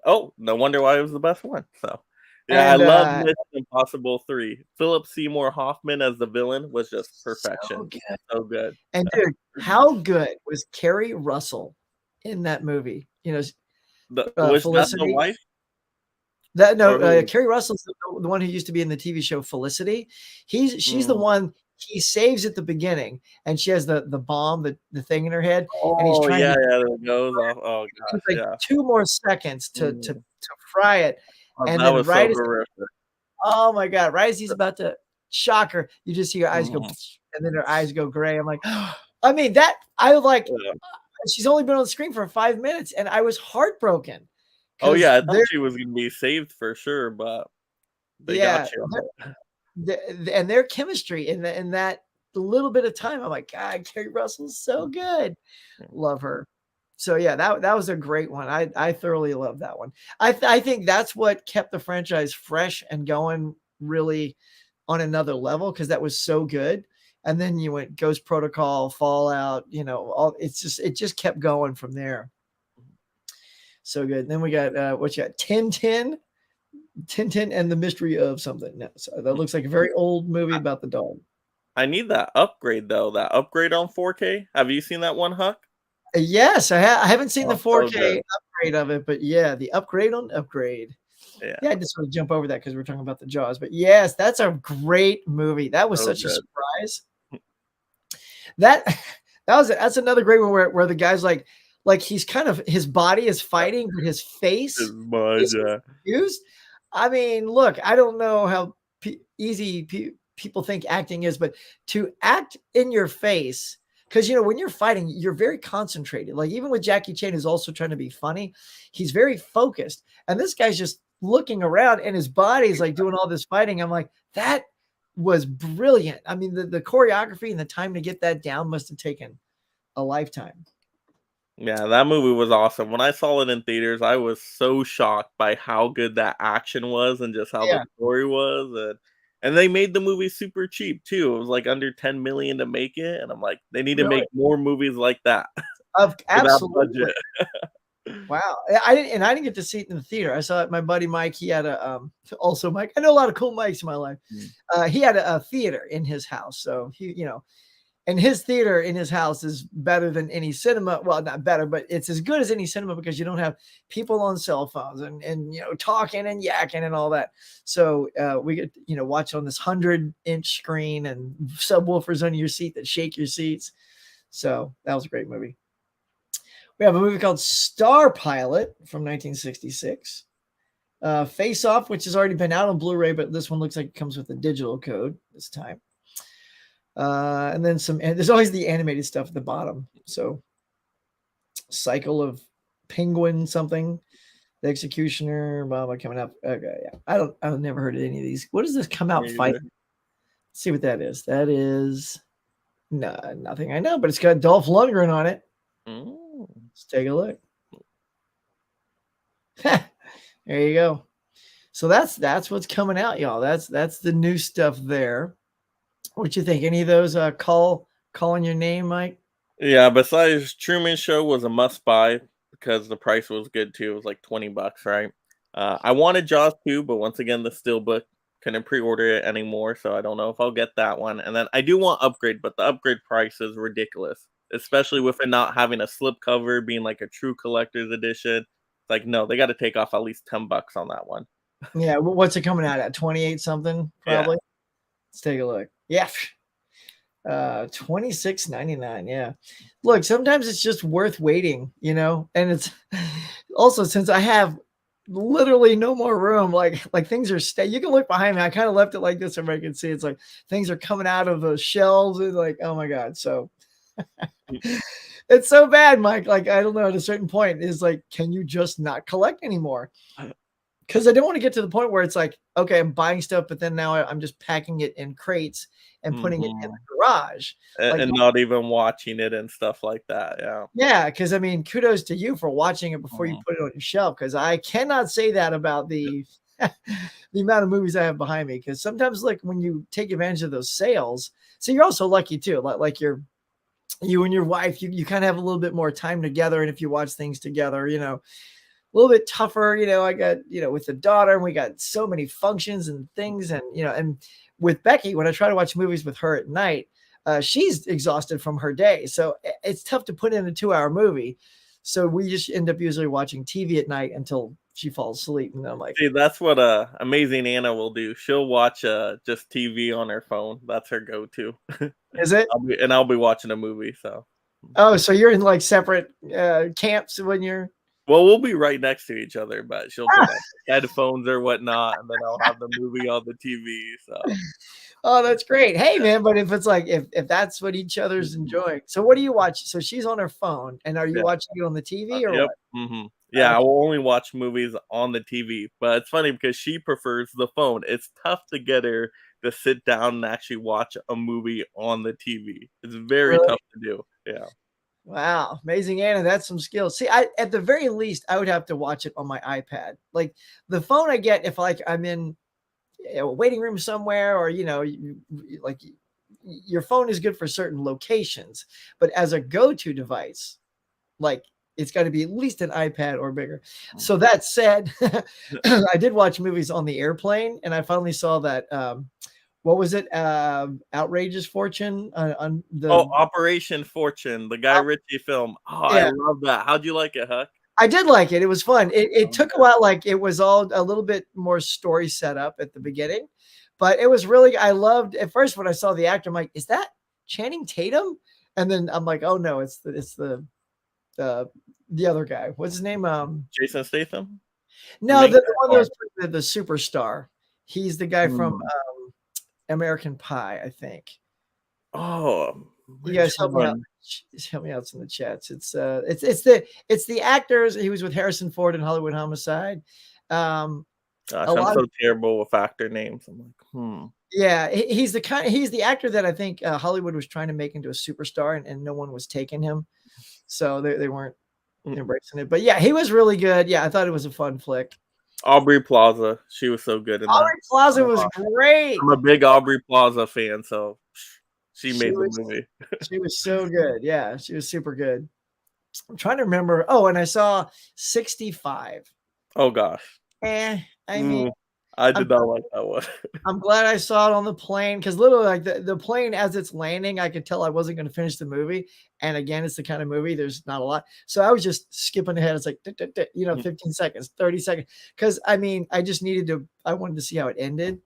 Oh, no wonder why it was the best one. So, yeah, And, I love Mission Impossible 3. Philip Seymour Hoffman as the villain was just perfection. So good. So good. And dude, how good was Kerry Russell in that movie? Was that the Felicity. wife? Kerry Russell's the one who used to be in the TV show Felicity. She's the one he saves at the beginning, and she has the bomb, the thing in her head, and he's trying it goes off. Oh gosh, like yeah. 2 more seconds to fry it, and that then was so horrific. Oh my God, right as he's about to shock her, you just see her eyes go, and then her eyes go gray. I'm like, I mean she's only been on the screen for 5 minutes, and I was heartbroken. Oh yeah, I thought she was gonna be saved for sure, but they got you. And their chemistry in that little bit of time, I'm like, God, Kerry Russell's so good. Love her. So yeah, that was a great one. I thoroughly love that one. I think that's what kept the franchise fresh and going really on another level because that was so good. And then you went Ghost Protocol, Fallout, it just kept going from there. So good. And then we got what you got? Tintin and the Mystery of something. No, so that looks like a very old movie about the dog. I need that upgrade though. That upgrade on 4K. Have you seen that one, Huck? Yes, I haven't seen the 4K so upgrade of it, but yeah, the upgrade on upgrade. Yeah, I just want to jump over that because we're talking about the Jaws. But yes, that's a great movie. That was such a surprise. That's another great one where the guy's like, like he's kind of his body is fighting, but his As face much, is confused. I mean, look, I don't know how easy people think acting is, but to act in your face, because when you're fighting, you're very concentrated. Like even with Jackie Chan, who's also trying to be funny, he's very focused, and this guy's just looking around, and his body's like doing all this fighting. I'm like, that was brilliant. I mean, the choreography and the time to get that down must have taken a lifetime. Yeah, that movie was awesome. When I saw it in theaters, I was so shocked by how good that action was and just how the Yeah, story was, and they made the movie super cheap too. It was like under 10 million to make it, and I'm like, they need to really. make more movies like that Of for that absolutely. budget. Wow. I didn't get to see it in the theater. I saw it. My buddy Mike, he had a also Mike. I know a lot of cool Mikes in my life. Mm. He had a theater in his house. So and his theater in his house is better than any cinema. Well, not better, but it's as good as any cinema because you don't have people on cell phones and talking and yakking and all that. So we get watch on this 100-inch screen and subwoofers under your seat that shake your seats. So that was a great movie. We have a movie called Star Pilot from 1966. Face Off, which has already been out on Blu-ray, but this one looks like it comes with a digital code this time. And then there's always the animated stuff at the bottom. So Cycle of Penguin something, The Executioner, blah, blah, coming up. Okay, yeah. I've never heard of any of these. What does this come out Me fight? either. Let's see what that is. That is nothing I know, but it's got Dolph Lundgren on it. Mm. Let's take a look. There you go. So that's what's coming out, y'all. That's the new stuff there. What you think? Any of those calling your name, Mike? Yeah, besides Truman Show was a must buy because the price was good too. It was like $20, right? I wanted Jaws 2, but once again, the Steelbook couldn't pre-order it anymore, so I don't know if I'll get that one. And then I do want Upgrade, but the Upgrade price is ridiculous, especially with it not having a slipcover, being like a true collector's edition. It's like, no, they got to take off at least $10 on that one. Yeah. What's it coming out at? 28 something, Yeah. probably. Let's take a look. Yeah. $26.99. Yeah. Look, sometimes it's just worth waiting, and it's also since I have literally no more room, like things are you can look behind me. I kind of left it like this so everybody can see. It's like things are coming out of the shelves and like, oh my God. So it's so bad, Mike. Like, I don't know, at a certain point is like, can you just not collect anymore? Because I don't want to get to the point where it's like, okay, I'm buying stuff, but then now I'm just packing it in crates and putting it in the garage. Like, And not even watching it and stuff like that. Yeah. yeah, because I mean, kudos to you for watching it before you put it on your shelf. Because I cannot say that about the the amount of movies I have behind me. Because sometimes, like when you take advantage of those sales, so you're also lucky too. Like you and your wife, you kind of have a little bit more time together, and if you watch things together, a little bit tougher, I got, with the daughter and we got so many functions and things. And, and with Becky, when I try to watch movies with her at night, she's exhausted from her day. So it's tough to put in a 2-hour movie. So we just end up usually watching TV at night until she falls asleep. And I'm like, See, that's what Amazing Anna will do. She'll watch just TV on her phone. That's her go-to. is it? I'll be watching a movie. So, Oh, so you're in like separate camps when you're. well, we'll be right next to each other, but she'll put on headphones or whatnot, and then I'll have the movie on the TV. So, Oh, that's great. Hey, man, but if it's like if that's what each other's enjoying. So what do you watch? So she's on her phone, and are you yeah. watching it on the TV or Yep. what? Yeah, I will only watch movies on the TV, but it's funny because she prefers the phone. It's tough to get her to sit down and actually watch a movie on the TV. It's very Really? tough to do. Yeah. Wow, Amazing Anna, that's some skills. See, I at the very least, I would have to watch it on my iPad. Like the phone, I get if like I'm in a waiting room somewhere, or like your phone is good for certain locations, but as a go-to device, like it's got to be at least an iPad or bigger. So that said, I did watch movies on the airplane, and I finally saw that. What was it? Outrageous Fortune on the. Oh, Operation Fortune, the Guy Ritchie film. Oh, I Yeah, love that. How'd you like it, Huck? I did like it. It was fun. It took a while. Like it was all a little bit more story set up at the beginning, but it was really. I loved at first when I saw the actor. I'm like, is that Channing Tatum? And then I'm like, oh no, it's the the other guy. What's his name? Jason Statham, the No, main the guy. one that was the superstar. He's the guy from Hmm. American Pie, I think. Oh, You guys which help me out. one? Help me out in the chats. It's the actors. He was with Harrison Ford in Hollywood Homicide. Um, a Gosh, I'm lot of so terrible with actor names. I'm like, yeah, he's the actor that I think Hollywood was trying to make into a superstar, and no one was taking him, so they weren't Mm. embracing it. But yeah, he was really good. Yeah, I thought it was a fun flick. Aubrey Plaza. She was so good in that. Aubrey Plaza I'm was a, great. I'm a big Aubrey Plaza fan, so she She made the was movie. she was so good. Yeah, she was super good. I'm trying to remember. Oh, and I saw 65. Oh gosh. I mean, Mm, I I'm did not like that one. I'm glad I saw it on the plane because literally, like the plane as it's landing, I could tell I wasn't going to finish the movie. And again, it's the kind of movie there's not a lot, so I was just skipping ahead. It's like 15 seconds, 30 seconds, because I mean, I just needed to. I wanted to see how it ended.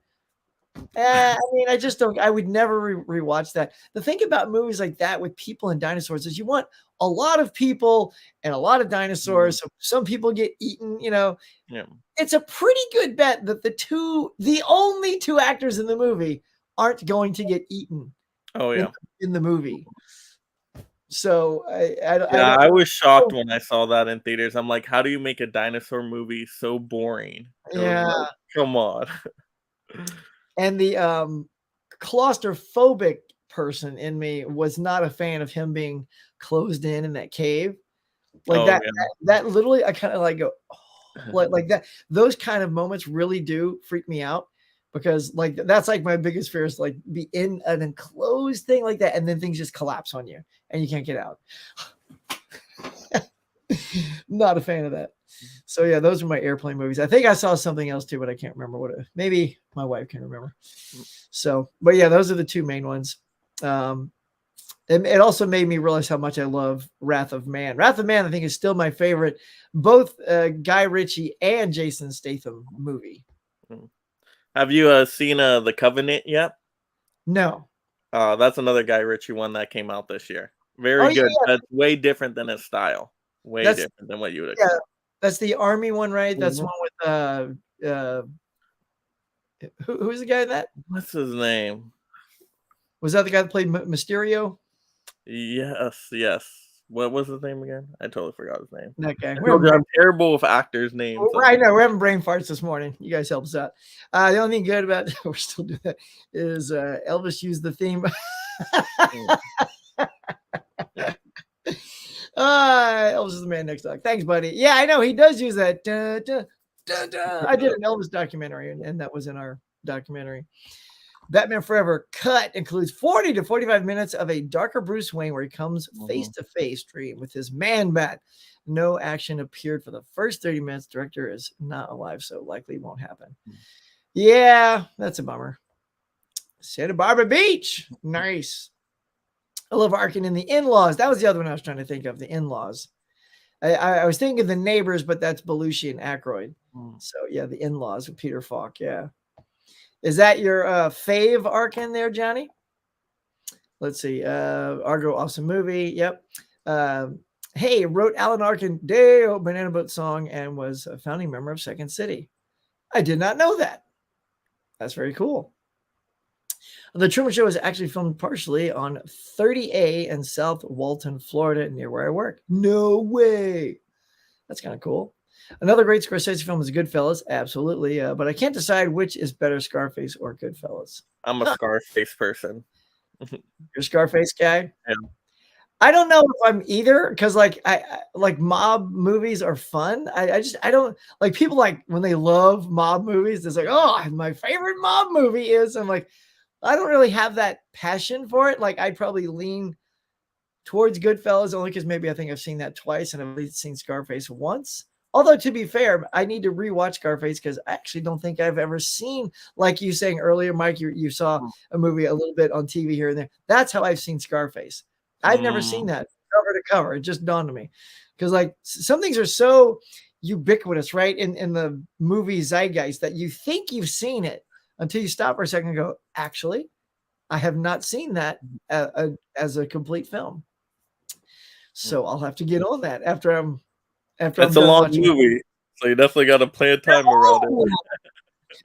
I mean, I just don't. I would never rewatch that. The thing about movies like that with people and dinosaurs is you want a lot of people and a lot of dinosaurs. So some people get eaten. Yeah. It's a pretty good bet that the only two actors in the movie aren't going to get eaten Oh in yeah. in the movie. So I Yeah, don't I was shocked know. when I saw that in theaters. I'm like, how do you make a dinosaur movie so boring? It was Yeah, like, come on. and the claustrophobic person in me was not a fan of him being closed in that cave. Like Oh that literally, I kind of like go, oh, like that. Those kind of moments really do freak me out because like that's like my biggest fear is like be in an enclosed thing like that, and then things just collapse on you and you can't get out. Not a fan of that. So yeah, those are my airplane movies. I think I saw something else too, but I can't remember what it. Maybe my wife can remember. So, but yeah, those are the two main ones. It also made me realize how much I love Wrath of Man. Wrath of Man, I think, is still my favorite, both Guy Ritchie and Jason Statham movie. Have you seen The Covenant yet? No. That's another Guy Ritchie one that came out this year. Oh Very yeah, good. yeah. That's way different than his style. Way That's different than what you would yeah. expect. That's the army one, right? That's the Mhm. one with who's the guy in that? What's his name? Was that the guy that played Mysterio? Yes, yes. What was his name again? I totally forgot his name. That guy. I told you I'm terrible with actors' names. I know we're having brain farts this morning. You guys help us out. The only thing good about we're still doing that is Elvis used the theme. Elvis is the man next dog. Thanks, buddy. Yeah, I know he does use that. I did an Elvis documentary, and that was in our documentary. Batman Forever cut includes 40 to 45 minutes of a darker Bruce Wayne where he comes face to face dream with his man bat. No action appeared for the first 30 minutes. Director is not alive, so likely won't happen. Yeah, that's a bummer. Santa Barbara Beach. Nice. I love Arkin in The In-Laws. That was the other one I was trying to think of, The In-Laws. I was thinking of The Neighbors, but that's Belushi and Aykroyd. So yeah, The In-Laws with Peter Falk. Yeah. Is that your fave Arkin there, Johnny? Let's see. Argo, awesome movie. Yep. Hey, wrote Alan Arkin Deo Banana Boat song and was a founding member of Second City. I did not know that. That's very cool. The Truman Show is actually filmed partially on 30A in South Walton, Florida, near where I work. No way. That's kind of cool. Another great Scorsese film is Goodfellas. Absolutely. But I can't decide which is better, Scarface or Goodfellas. I'm a Scarface person. You're a Scarface guy? Yeah. I don't know if I'm either because like I like mob movies are fun. I don't like people like when they love mob movies. It's like, oh, my favorite mob movie is. I'm like, I don't really have that passion for it. Like I'd probably lean towards Goodfellas only because maybe I think I've seen that twice and I've at least seen Scarface once. Although to be fair, I need to rewatch Scarface because I actually don't think I've ever seen, like you saying earlier, Mike, you saw a movie a little bit on TV here and there. That's how I've seen Scarface. I've never seen that cover to cover. It just dawned on me because like some things are so ubiquitous, right? In the movie zeitgeist that you think you've seen it until you stop for a second and go, actually, I have not seen that as a complete film. So I'll have to get on that after I'm It's a done long watching. movie, so you definitely got to plan time around it.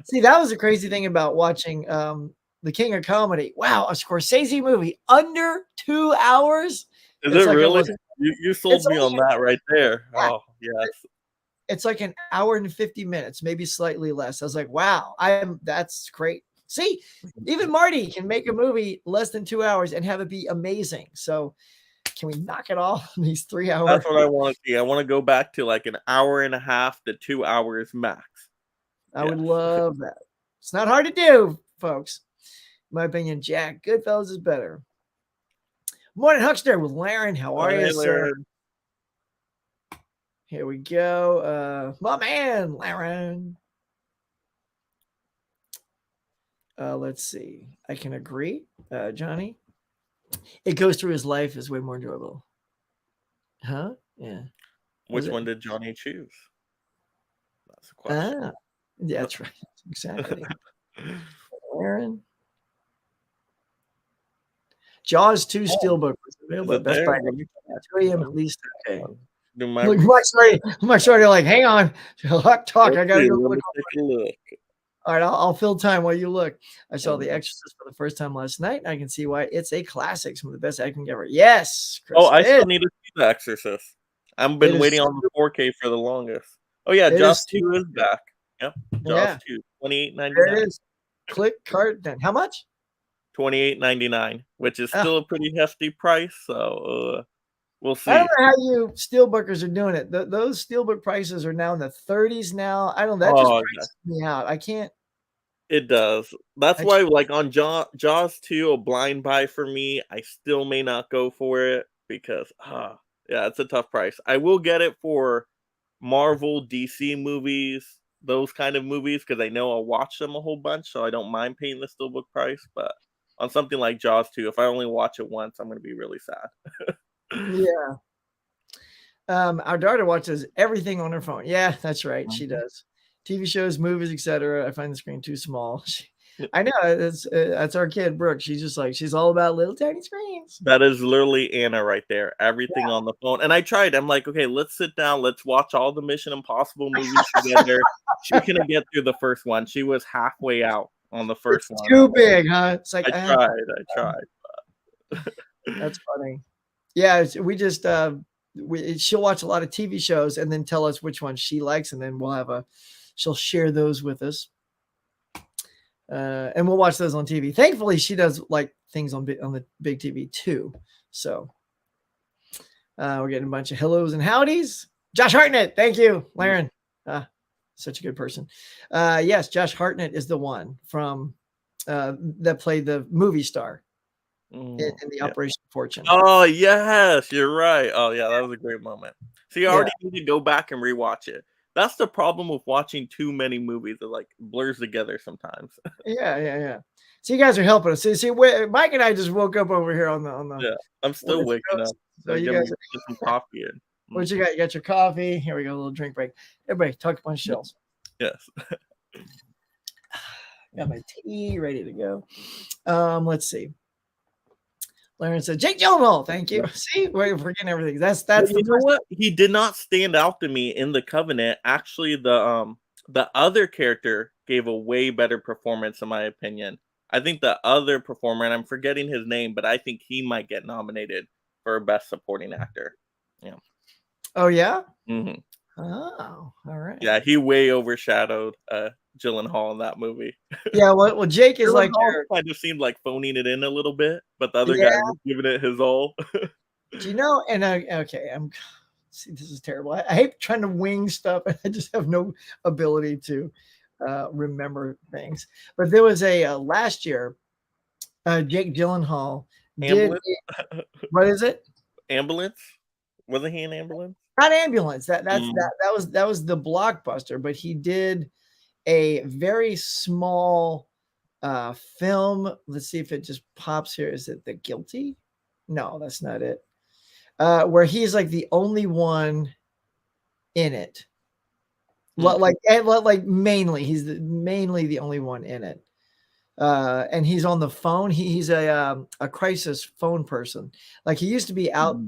See, that was the crazy thing about watching The King of Comedy. Wow, a Scorsese movie under 2 hours. Is it It's like really? almost You it's sold me on that right there. Oh yes. it's like an hour and 50 minutes, maybe slightly less. I was like, wow, that's great. See, even Marty can make a movie less than 2 hours and have it be amazing. So can we knock it off in these 3 hour? That's what I want to see. I want to go back to like an hour and a half to 2 hours max. I Yeah. would love that. It's not hard to do, folks. In my opinion, Jack Goodfellas is better. Morning, Huckster with Laren. How are you, Hey, sir? Larry. Here we go. My man, Laren. Let's see. I can agree, Johnny. It goes through his life is way more enjoyable. Huh? Yeah. Which one did Johnny choose? That's the question. Ah, yeah, that's right. Exactly. Aaron. Jaws 2 Steelbook was available at Best Buy. 2 a.m. at least. Okay. Do my Look, Mike's already like, hang on. Huck talk. I gotta go Let look. me take a look. All right, I'll fill time while you look. I saw The Exorcist for the first time last night. I can see why it's a classic, some of the best acting ever. Yes, Chris. Oh, I still need to see The Exorcist. I've been waiting on the 4K for the longest. Oh yeah, Jaws 2 is back. Yep, Jaws 2, $28.99. There it is. Click card. Then how much? $28.99, which is still a pretty hefty price. So we'll see. I don't know how you steelbookers are doing it. Those steelbook prices are now in the 30s now. I don't know. That just freaks me out. I can't. It does. That's why, like on Jaws 2, a blind buy for me. I still may not go for it because, yeah, it's a tough price. I will get it for Marvel, DC movies, those kind of movies, because I know I'll watch them a whole bunch, so I don't mind paying the steelbook price. But on something like Jaws 2, if I only watch it once, I'm going to be really sad. Yeah. Our daughter watches everything on her phone. Yeah, that's right. She does. TV shows, movies, etc. I find the screen too small. I know that's our kid, Brooke. She's just like she's all about little tiny screens. That is literally Anna right there. Everything on the phone. And I tried. I'm like, okay, let's sit down. Let's watch all the Mission Impossible movies together. She couldn't get through the first one. She was halfway out on the first one. Too big, huh? It's like I tried. That's funny. Yeah, we just she'll watch a lot of TV shows and then tell us which ones she likes, and then she'll share those with us. And we'll watch those on TV. Thankfully, she does like things on the big TV too. So we're getting a bunch of hellos and howdies. Josh Hartnett, thank you, Laren. Such a good person. Yes, Josh Hartnett is the one from that played the movie star in the Operation Fortune. Oh yes, you're right. Oh yeah, that was a great moment. So you already need to go back and rewatch it. That's the problem with watching too many movies. It like blurs together sometimes. Yeah. So you guys are helping us. See, Mike and I just woke up over here on the. Yeah, I'm still waking up. So you guys get some coffee in. What you got? You got your coffee. Here we go. A little drink break. Everybody, tuck up on shelves. Yes. Got my tea ready to go. Let's see. Laren said, Jake Gyllenhaal. Thank you. See, we're forgetting everything. That's you know what? He did not stand out to me in The Covenant. Actually, the other character gave a way better performance, in my opinion. I think the other performer, and I'm forgetting his name, but I think he might get nominated for Best Supporting Actor. Yeah. Oh yeah. Mm-hmm. Oh, all right. Yeah, he way overshadowed Gyllenhaal in that movie. Yeah, well, Jake is like kind of seemed like phoning it in a little bit, but the other guy was giving it his all. Do you know? And okay, see, this is terrible. I hate trying to wing stuff. I just have no ability to remember things. But there was a last year, Jake Gyllenhaal did. What is it? Ambulance? Wasn't he in Ambulance? Not Ambulance. That was the blockbuster. But he did a very small film. Let's see if it just pops here. Is it The Guilty? No, that's not it. Where he's like the only one in it. Like mainly, he's mainly the only one in it. And he's on the phone. He's a crisis phone person. Like he used to be out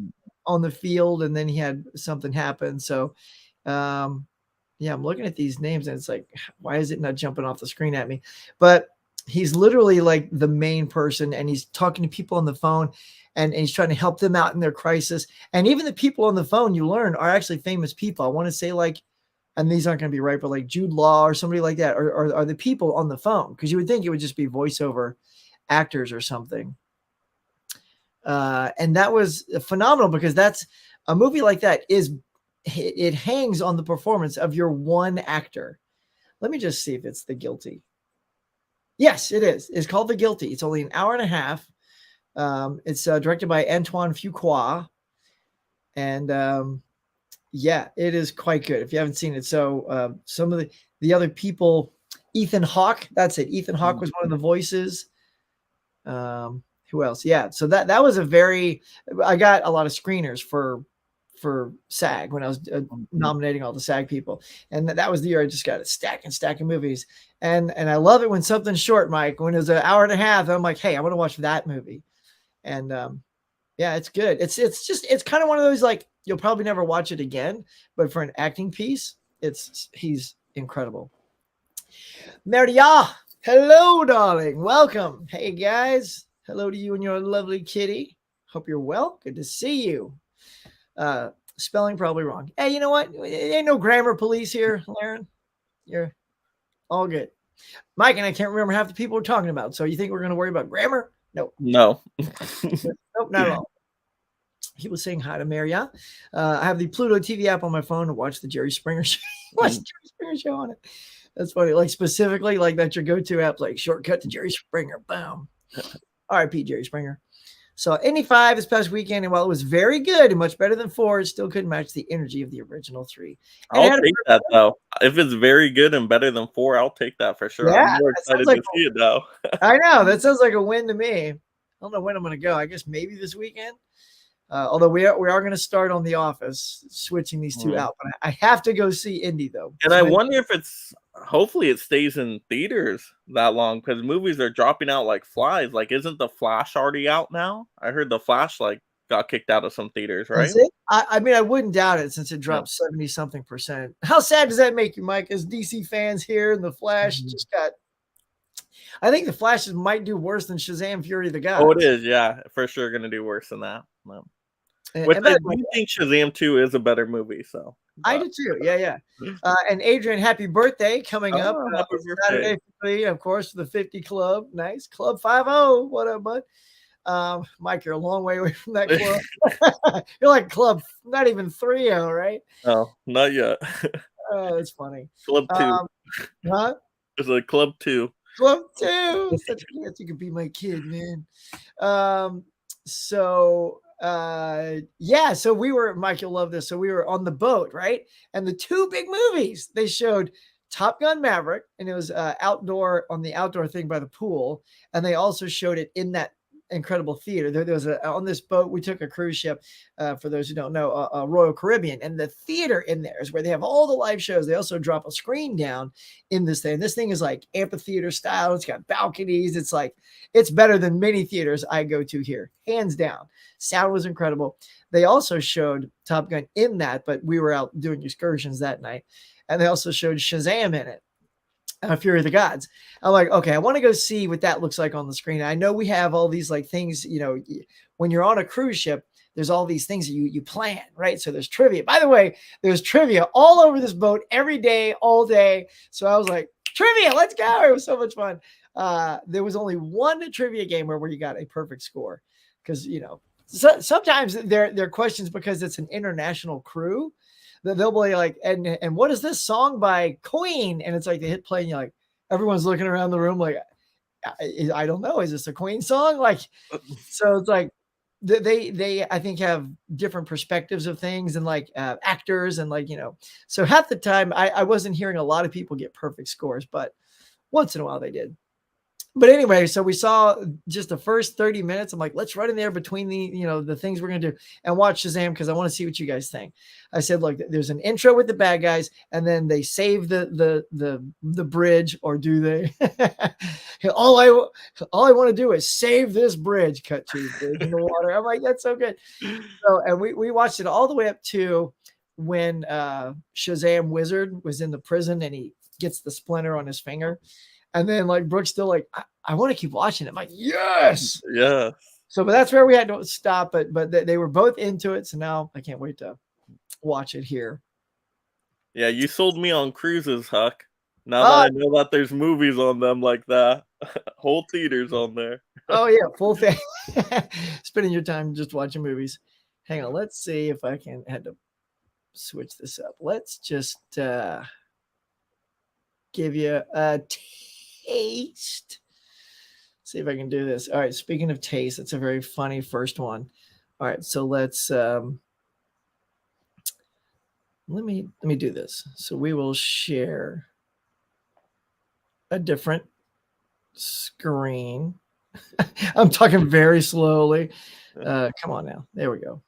on the field, and then he had something happen. So, yeah, I'm looking at these names, and it's like, why is it not jumping off the screen at me? But he's literally like the main person, and he's talking to people on the phone, and he's trying to help them out in their crisis. And even the people on the phone, you learn, are actually famous people. I want to say like, and these aren't going to be right, but like Jude Law or somebody like that, or are the people on the phone, because you would think it would just be voiceover actors or something. And that was phenomenal, because that's a movie like that it hangs on the performance of your one actor. Let me just see if it's The Guilty. Yes, it is. It's called The Guilty. It's only an hour and a half. It's directed by Antoine Fuqua, and yeah, it is quite good if you haven't seen it. So some of the other people, Ethan Hawke, that's it. Ethan Hawke was one of the voices. Who else? Yeah, so that was I got a lot of screeners for SAG when I was nominating all the SAG people, and that was the year I just got a stack of movies, and I love it when something's short, Mike. When it was an hour and a half, I'm like, hey, I want to watch that movie, and yeah, it's good. It's kind of one of those, like, you'll probably never watch it again, but for an acting piece, he's incredible. Maria, hello, darling, welcome. Hey guys, hello to you and your lovely kitty. Hope you're well. Good to see you. Spelling probably wrong. Hey, you know what? Ain't no grammar police here, Laren. You're all good. Mike and I can't remember half the people we're talking about. So you think we're going to worry about grammar? No. No. Nope, not at all. He was saying hi to Maria. I have the Pluto TV app on my phone to watch the Jerry Springer show. Watch the Jerry Springer show on it. That's funny. Like, specifically, like, that's your go-to app, like shortcut to Jerry Springer. Boom. R.I.P. Jerry Springer. So Indy 5 this past weekend, and while it was very good and much better than 4, it still couldn't match the energy of the original 3. I'll take that, though. If it's very good and better than 4, I'll take that for sure. Yeah, I'm more excited to see it now. I know. That sounds like a win to me. I don't know when I'm going to go. I guess maybe this weekend. Although we are going to start on The Office, switching these two out. But I have to go see Indy, though. And I wonder if hopefully it stays in theaters that long, because movies are dropping out like flies. Like, isn't The Flash already out now? I heard The Flash got kicked out of some theaters, right? Is it? I mean, I wouldn't doubt it, since it dropped 70-something%. How sad does that make you, Mike? As DC fans here, and The Flash just got. I think The Flash might do worse than Shazam! Fury of the Gods. Oh, it is, yeah, for sure going to do worse than that. No. Which I do think Shazam 2 is a better movie, so. I do too, yeah. And Adrian, happy birthday coming up. Happy birthday. Saturday, of course, the 50 Club. Nice. Club 50. What up, bud? Mike, you're a long way away from that club. You're like Club, not even 30, right? Oh, not yet. Oh, that's funny. Club 2. Huh? It's like Club 2. Club 2. Such a chance you could be my kid, man. Yeah, so we were, Mike, you'll love this. So we were on the boat, right? And the two big movies, they showed Top Gun Maverick, and it was outdoor, on the outdoor thing by the pool. And they also showed it in that incredible theater. There was on this boat, we took a cruise ship, for those who don't know, Royal Caribbean, and the theater in there is where they have all the live shows. They also drop a screen down in this thing. This thing is like amphitheater style. It's got balconies. It's better than many theaters I go to here, hands down. Sound was incredible. They also showed Top Gun in that, but we were out doing excursions that night, and they also showed Shazam in it. Fury of the Gods. I'm like, okay, I want to go see what that looks like on the screen. I know we have all these like things, when you're on a cruise ship, there's all these things that you plan, right? So there's trivia. By the way, there's trivia all over this boat every day, all day. So I was like, trivia, let's go. It was so much fun. There was only one trivia game where you got a perfect score, because, sometimes they're questions because it's an international crew. They'll be like, and what is this song by Queen? And it's like they hit play, and you're like, everyone's looking around the room like, I don't know, is this a Queen song? Like, so it's like they I think have different perspectives of things, and like actors, and like, so half the time I wasn't hearing a lot of people get perfect scores, but once in a while they did. But anyway, so we saw just the first 30 minutes. I'm like, let's run in there between the things we're going to do and watch Shazam because I want to see what you guys think. I said, look, there's an intro with the bad guys and then they save the bridge, or do they? all I want to do is save this bridge, cut to the bridge in the water. I'm like, that's so good. So, and we watched it all the way up to when Shazam Wizard was in the prison and he gets the splinter on his finger. And then like Brooke's still like, I want to keep watching it. I'm like, yes. Yeah. So, but that's where we had to stop it. But they were both into it. So now I can't wait to watch it here. Yeah, you sold me on cruises, Huck. Now that I know that there's movies on them like that, whole theaters on there. Oh yeah, full thing. Spending your time just watching movies. Hang on, let's see if I can. Had to switch this up. Let's just give you a taste. See if I can do this. All right. Speaking of taste, it's a very funny first one. All right. So let's let me do this. So we will share a different screen. I'm talking very slowly. Come on now. There we go.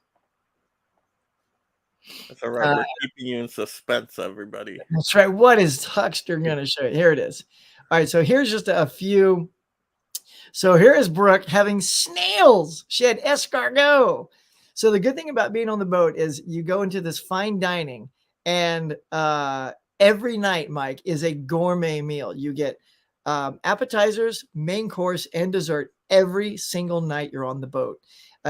That's all right. We're keeping you in suspense, everybody. That's right. What is Huckster going to show you? Here it is. All right. So here's just a few. So here is Brooke having snails. She had escargot. So the good thing about being on the boat is you go into this fine dining and every night, Mike, is a gourmet meal. You get appetizers, main course, and dessert every single night you're on the boat.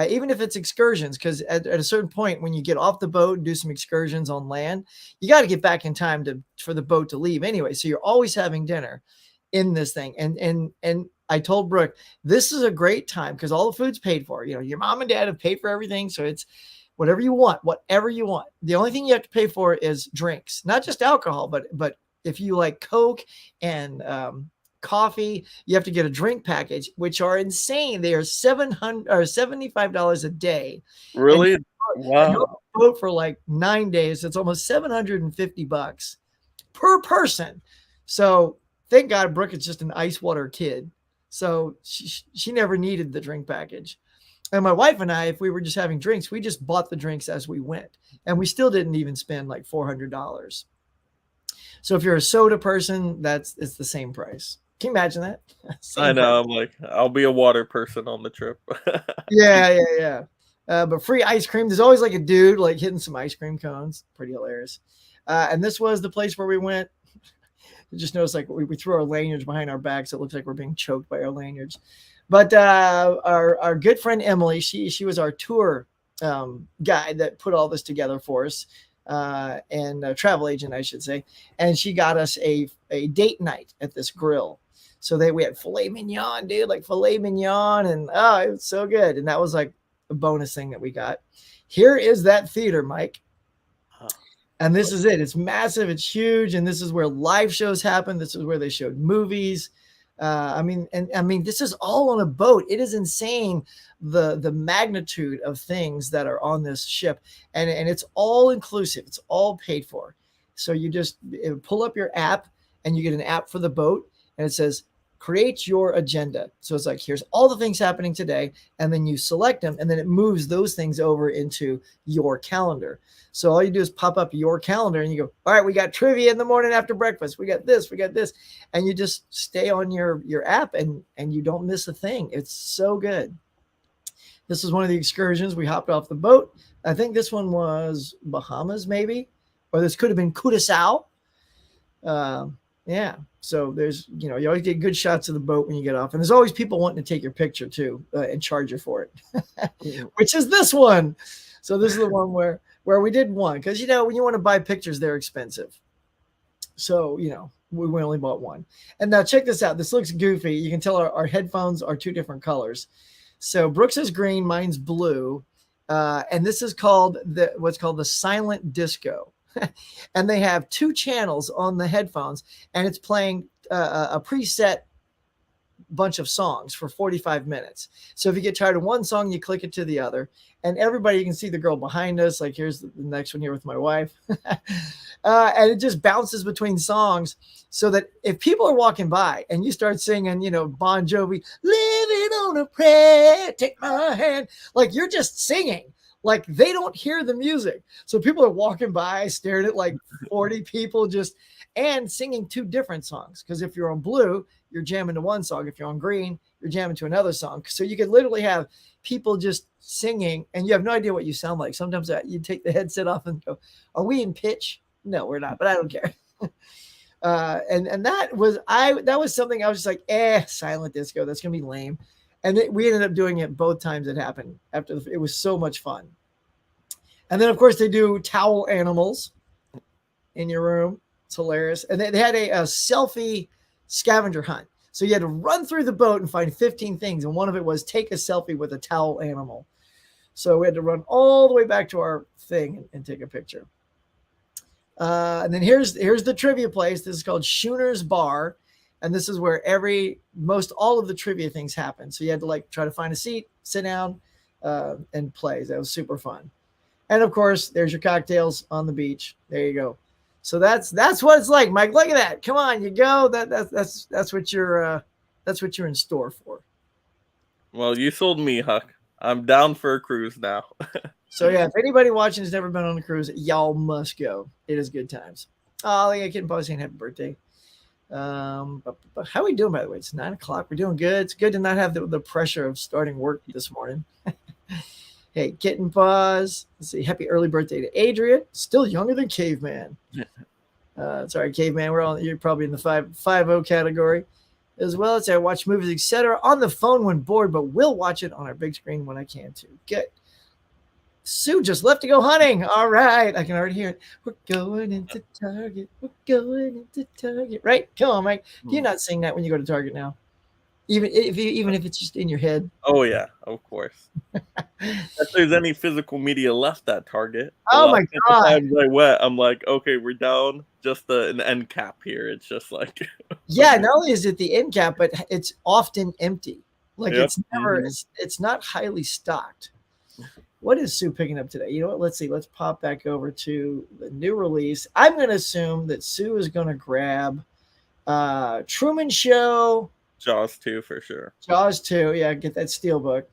Even if it's excursions, because at a certain point when you get off the boat and do some excursions on land, you got to get back in time for the boat to leave anyway. So you're always having dinner in this thing. And I told Brooke, this is a great time because all the food's paid for. You know, your mom and dad have paid for everything. So it's whatever you want. The only thing you have to pay for is drinks, not just alcohol, but if you like Coke and coffee, you have to get a drink package, which are insane. They are $75 a day. Really? And wow. Boat for like 9 days. It's almost $750 per person. So thank God Brooke is just an ice water kid. So she never needed the drink package. And my wife and I, if we were just having drinks, we just bought the drinks as we went. And we still didn't even spend like $400. So if you're a soda person, it's the same price. Can you imagine that? I know. Price. I'm like, I'll be a water person on the trip. Yeah. But free ice cream. There's always like a dude like hitting some ice cream cones. Pretty hilarious. And this was the place where we went. You just notice like we threw our lanyards behind our backs. So it looks like we're being choked by our lanyards. But our good friend Emily, she was our tour guide that put all this together for us, and a travel agent, I should say. And she got us a date night at this grill. So we had filet mignon, dude, like filet mignon, and it was so good. And that was like a bonus thing that we got. Here is that theater, Mike. And this is it. It's massive. It's huge. And this is where live shows happen. This is where they showed movies. I mean, this is all on a boat. It is insane, the magnitude of things that are on this ship. And it's all inclusive. It's all paid for. So you just pull up your app and you get an app for the boat. And it says, create your agenda. So it's like, here's all the things happening today. And then you select them. And then it moves those things over into your calendar. So all you do is pop up your calendar and you go, all right, we got trivia in the morning after breakfast. We got this. And you just stay on your app and you don't miss a thing. It's so good. This is one of the excursions. We hopped off the boat. I think this one was Bahamas maybe, or this could have been Curaçao. Yeah. So there's, you always get good shots of the boat when you get off. And there's always people wanting to take your picture too and charge you for it, which is this one. So this is the one where we did one because, when you want to buy pictures, they're expensive. So, we only bought one. And now check this out. This looks goofy. You can tell our headphones are two different colors. So Brooks is green, mine's blue. And this is called what's called the silent disco. And they have two channels on the headphones and it's playing a preset bunch of songs for 45 minutes. So if you get tired of one song, you click it to the other. And everybody, you can see the girl behind us. Like here's the next one here with my wife. And it just bounces between songs so that if people are walking by and you start singing, Bon Jovi, living on a prayer, take my hand, like you're just singing. Like they don't hear the music. So people are walking by, staring at like 40 people and singing two different songs. Because if you're on blue, you're jamming to one song. If you're on green, you're jamming to another song. So you could literally have people just singing and you have no idea what you sound like. Sometimes you take the headset off and go, are we in pitch? No, we're not, but I don't care. And that was something I was just like, silent disco. That's going to be lame. And we ended up doing it both times it happened it was so much fun. And then of course they do towel animals in your room. It's hilarious. And they had a selfie scavenger hunt. So you had to run through the boat and find 15 things. And one of it was take a selfie with a towel animal. So we had to run all the way back to our thing and take a picture. And then here's the trivia place. This is called Schooner's Bar. And this is where all of the trivia things happen. So you had to like try to find a seat, sit down, and play. That was super fun. And of course, there's your cocktails on the beach. There you go. So that's what it's like, Mike. Look at that. Come on, you go. That's what you're in store for. Well, you sold me, Huck. I'm down for a cruise now. So yeah, if anybody watching has never been on a cruise, y'all must go. It is good times. Oh, yeah, Kitten Paw saying happy birthday. But how are we doing, by the way? It's 9:00. We're doing good. It's good to not have the pressure of starting work this morning. Hey, Kitten Paws. Let's see. Happy early birthday to Adrian. Still younger than Caveman. Sorry, Caveman. You're probably in the 5-0 category as well. As I watch movies, etc. on the phone when bored, but will watch it on our big screen when I can too. Good. Sue just left to go hunting. All right. I can already hear it. We're going into Target. We're going into Target. Right? Come on, Mike. Do you not sing that when you go to Target now? Even if it's just in your head? Oh, yeah. Of course. If there's any physical media left at Target. Oh, my God. Times I went, I'm like, okay, we're down just an end cap here. It's just like. Yeah, not only is it the end cap, but it's often empty. Like Yep. it's never, it's not highly stocked. What is Sue picking up today? You know what? Let's see. Let's pop back over to the new release. I'm going to assume that Sue is going to grab Truman Show. Jaws 2 for sure. Jaws 2. Yeah, get that Steelbook.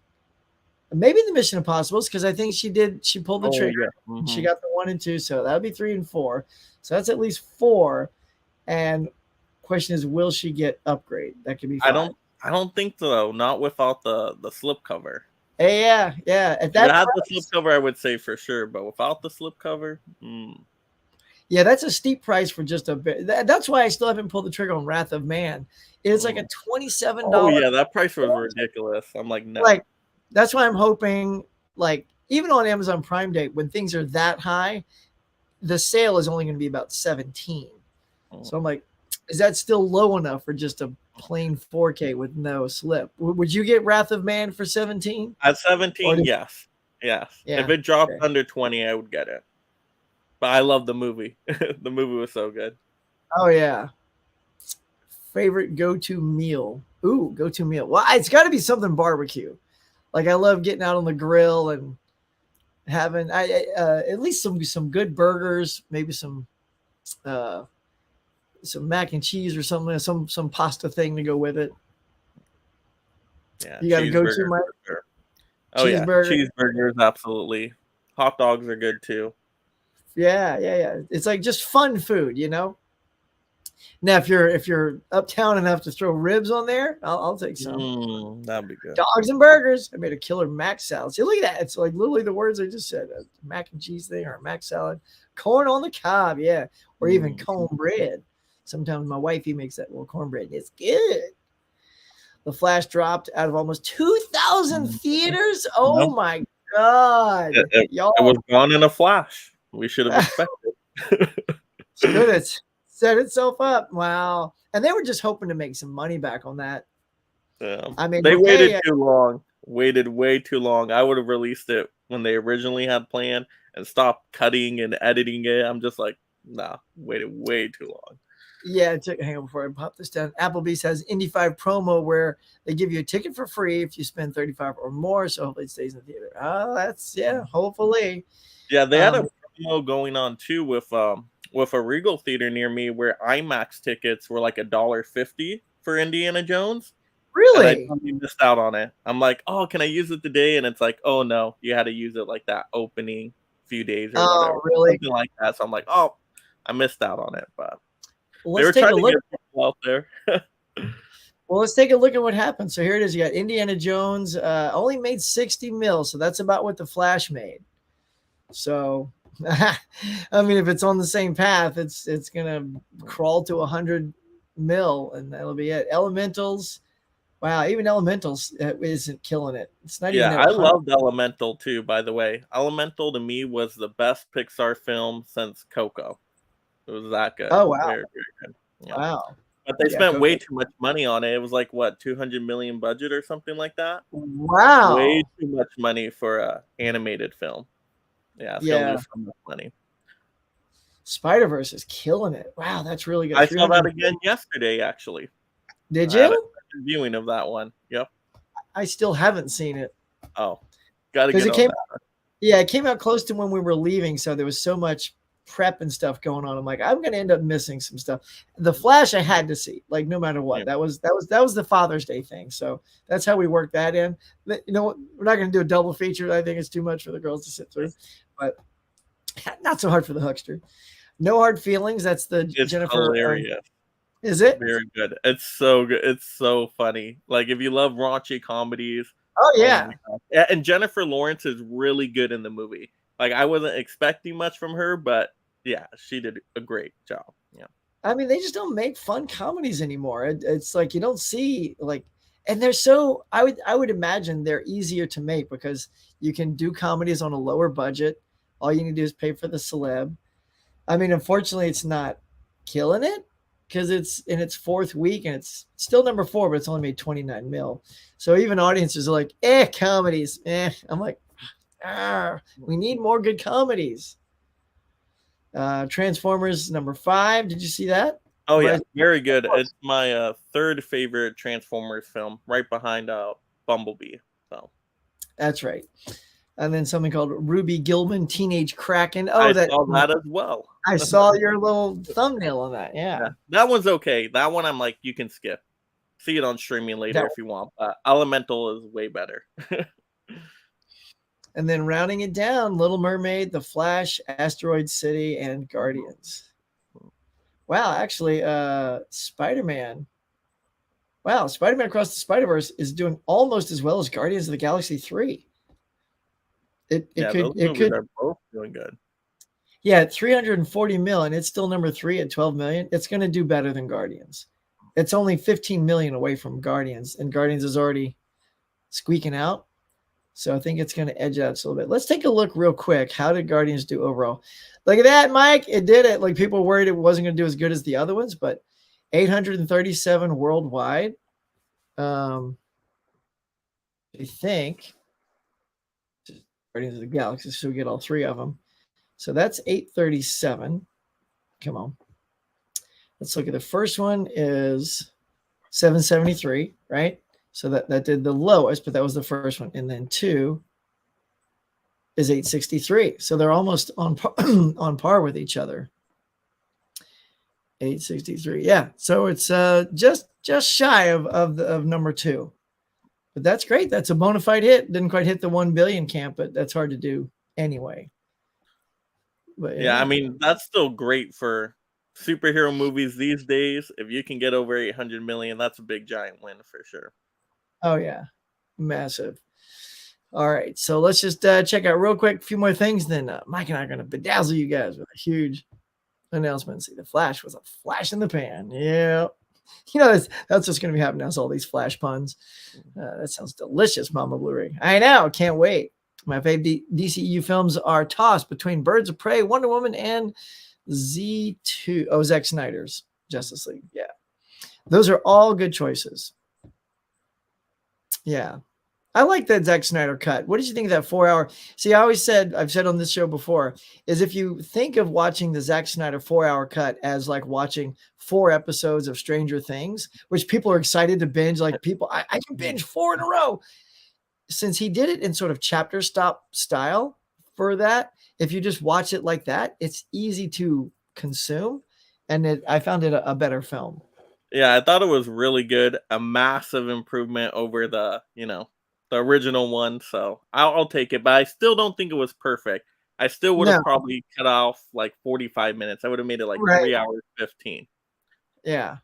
Maybe the Mission Impossibles, because I think she pulled the trigger. Yeah. Mm-hmm. She got the 1 and 2. So that would be 3 and 4. So that's at least 4. And question is, will she get Upgrade? That could be 5. I don't think so. Not without the slipcover. Yeah. At that had the slipcover, I would say for sure, but without the slipcover, yeah, that's a steep price for just a bit. That's why I still haven't pulled the trigger on Wrath of Man. It's like a $27. Oh yeah, that price was ridiculous. I'm like, no. Like that's why I'm hoping, like even on Amazon Prime Day, when things are that high, the sale is only going to be about 17. So I'm like, is that still low enough for just a plain 4K with no slip? Would you get Wrath of Man for 17? At 17, yes. Yeah, if it dropped under 20, I would get it. But I love the movie. The movie was so good. Oh yeah. Favorite go-to meal? Ooh, go-to meal. Well, it's got to be something barbecue. Like I love getting out on the grill and having at least some good burgers, maybe some mac and cheese or something, some pasta thing to go with it. Yeah, you got to go to my sure. Oh yeah, cheeseburgers, absolutely. Hot dogs are good too. Yeah. It's like just fun food, you know. Now, if you're uptown enough to throw ribs on there, I'll take some. That'd be good. Dogs and burgers. I made a killer mac salad. See, look at that. It's like literally the words I just said: a mac and cheese thing or a mac salad, corn on the cob, yeah, or even cornbread. Sometimes my wifey makes that little cornbread. And it's good. The Flash dropped out of almost 2,000 theaters. Oh my God! Y'all, it was gone in a flash. We should have expected. Should have set itself up. Wow. And they were just hoping to make some money back on that. Yeah. I mean, they waited too long. Waited way too long. I would have released it when they originally had planned and stopped cutting and editing it. I'm just like, nah, waited way too long. Yeah, hang on before I pop this down. Applebee's has Indy 5 promo where they give you a ticket for free if you spend 35 or more. So hopefully it stays in the theater. Oh, that's yeah, hopefully. Yeah, they had a Um, promo going on too with a Regal theater near me where IMAX tickets were like $1.50 for Indiana Jones, and I really? totally missed out on it. I'm like, oh, can I use it today? And it's like, oh no, you had to use it like that opening few days or whatever, Oh, really? something like that. So I'm like, oh, I missed out on it, but Well, they let's were take trying a to look. get people out there. Well, let's take a look at what happened. So here it is. You got Indiana Jones only made 60 mil. So that's about what the Flash made. So, I mean, if it's on the same path, it's gonna crawl to 100 mil, and that'll be it. Elementals, wow, even Elementals isn't killing it. It's not even Yeah, at I 100. loved Elemental too, by the way. Elemental to me was the best Pixar film since Coco. It was that good. Oh wow, Very, very good. Yeah. wow, But they yeah, spent way Coco. too much money on it. It was like what, 200 million budget or something like that? Way Wow, too much money for a animated film. Yeah, it's gonna yeah. lose so much money. Spider Verse is killing it. Wow, that's really good. I saw that 300. again yesterday, actually. Did I had a you? viewing of that one. Yep. I still haven't seen it Oh, gotta because get it on came. that. Yeah, it came out close to when we were leaving, so there was so much prep and stuff going on. I'm like, I'm gonna end up missing some stuff. The Flash I had to see, like no matter what. Yeah. That was the Father's Day thing. So that's how we worked that in. You know what? We're not gonna do a double feature. I think it's too much for the girls to sit through, but not so hard for the huckster. No hard feelings. That's the It's Jennifer. hilarious. Is it? Very good. It's so good. It's so funny. Like if you love raunchy comedies, Oh oh my yeah. god. And Jennifer Lawrence is really good in the movie. Like I wasn't expecting much from her, but yeah, she did a great job. Yeah. I mean, they just don't make fun comedies anymore. It's like you don't see like, and they're so. I would imagine they're easier to make because you can do comedies on a lower budget. All you need to do is pay for the celeb. I mean, unfortunately, it's not killing it because it's in its fourth week and it's still number four, but it's only made 29 mil. So even audiences are like, comedies, eh. I'm like, we need more good comedies. Transformers number 5. Did you see that? Oh yeah, Rise- very good. It's my third favorite Transformers film, right behind Bumblebee. So That's right. And then something called Ruby Gilman, Teenage Kraken. Oh, I that saw that as well. I saw your little thumbnail on that. Yeah, Yeah, that one's okay. That one I'm like, you can skip. See it on streaming later that. if you want. Elemental is way better. And then rounding it down, Little Mermaid, The Flash, Asteroid City, and Guardians. Wow, actually, Spider-Man. Wow, Spider-Man Across the Spider-Verse is doing almost as well as Guardians of the Galaxy 3. It Yeah, could those movies are both doing good. yeah, 340 mil, and it's still number 3 at 12 million. It's going to do better than Guardians. It's only 15 million away from Guardians, and Guardians is already squeaking out. So I think it's going to edge out just a little bit. Let's take a look real quick. How did Guardians do overall? Look at that, Mike. It did it. Like people were worried it wasn't going to do as good as the other ones, but 837 worldwide. I think Guardians of the Galaxy, so we get all 3 of them. So that's 837. Come on. Let's look at the first one is 773, right? So that did the lowest, but that was the first one. And then 2 is 863. So they're almost on par, on par with each other. 863. Yeah. So it's just shy of number 2. But that's great. That's a bona fide hit. Didn't quite hit the 1 billion camp, but that's hard to do anyway. But Yeah, I mean, that's still great for superhero movies these days. If you can get over 800 million, that's a big giant win for sure. Oh yeah. Massive. All right. So let's just check out real quick a few more things. Then Mike and I are going to bedazzle you guys with a huge announcement. See, the Flash was a flash in the pan. Yeah. You know, that's what's going to be happening now. Is all these Flash puns. That sounds delicious, Mama Blu-ray. I know. Can't wait. My favorite DCU films are tossed between Birds of Prey, Wonder Woman, and Z2. Oh, Zack Snyder's Justice League. Yeah. Those are all good choices. Yeah. I like that Zack Snyder cut. What did you think of that 4 hour? See, I always said, I've said on this show before, is if you think of watching the Zack Snyder 4 hour cut as like watching 4 episodes of Stranger Things, which people are excited to binge, like people, I can binge 4 in a row. Since he did it in sort of chapter stop style for that, if you just watch it like that, it's easy to consume. And I found it a better film. Yeah, I thought it was really good. A massive improvement over the original one. So I'll take it, but I still don't think it was perfect. I still would No, have probably cut off like 45 minutes. I would have made it like right. 3 hours 15. Yeah.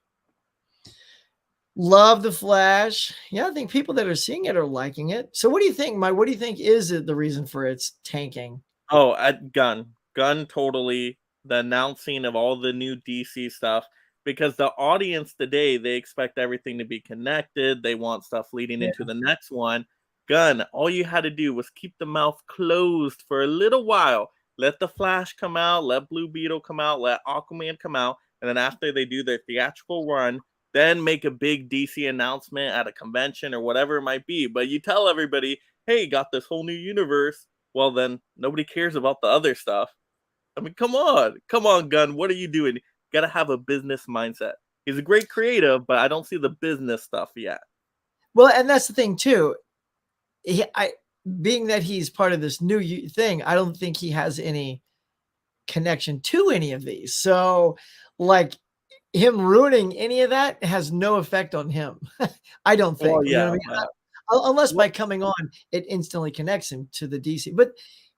Love the Flash. Yeah, I think people that are seeing it are liking it. So what do you think, Mike? What do you think is it the reason for its tanking? Oh, at Gun totally. The announcing of all the new DC stuff because the audience today they expect everything to be connected. They want stuff leading Yeah. into the next one. Gun, all you had to do was keep the mouth closed for a little while. Let the Flash come out, let Blue Beetle come out, let Aquaman come out, and then after they do their theatrical run, then make a big DC announcement at a convention or whatever it might be. But you tell everybody, hey, got this whole new universe. Well, then nobody cares about the other stuff. I mean, come on, Gunn. What are you doing? Got to have a business mindset. He's a great creative, but I don't see the business stuff yet. Well, and that's the thing too. Being that he's part of this new thing, I don't think he has any connection to any of these. So, like him ruining any of that has no effect on him. I don't think. Well, You know what I yeah, mean? but Unless by what? coming on, it instantly connects him to the DC. But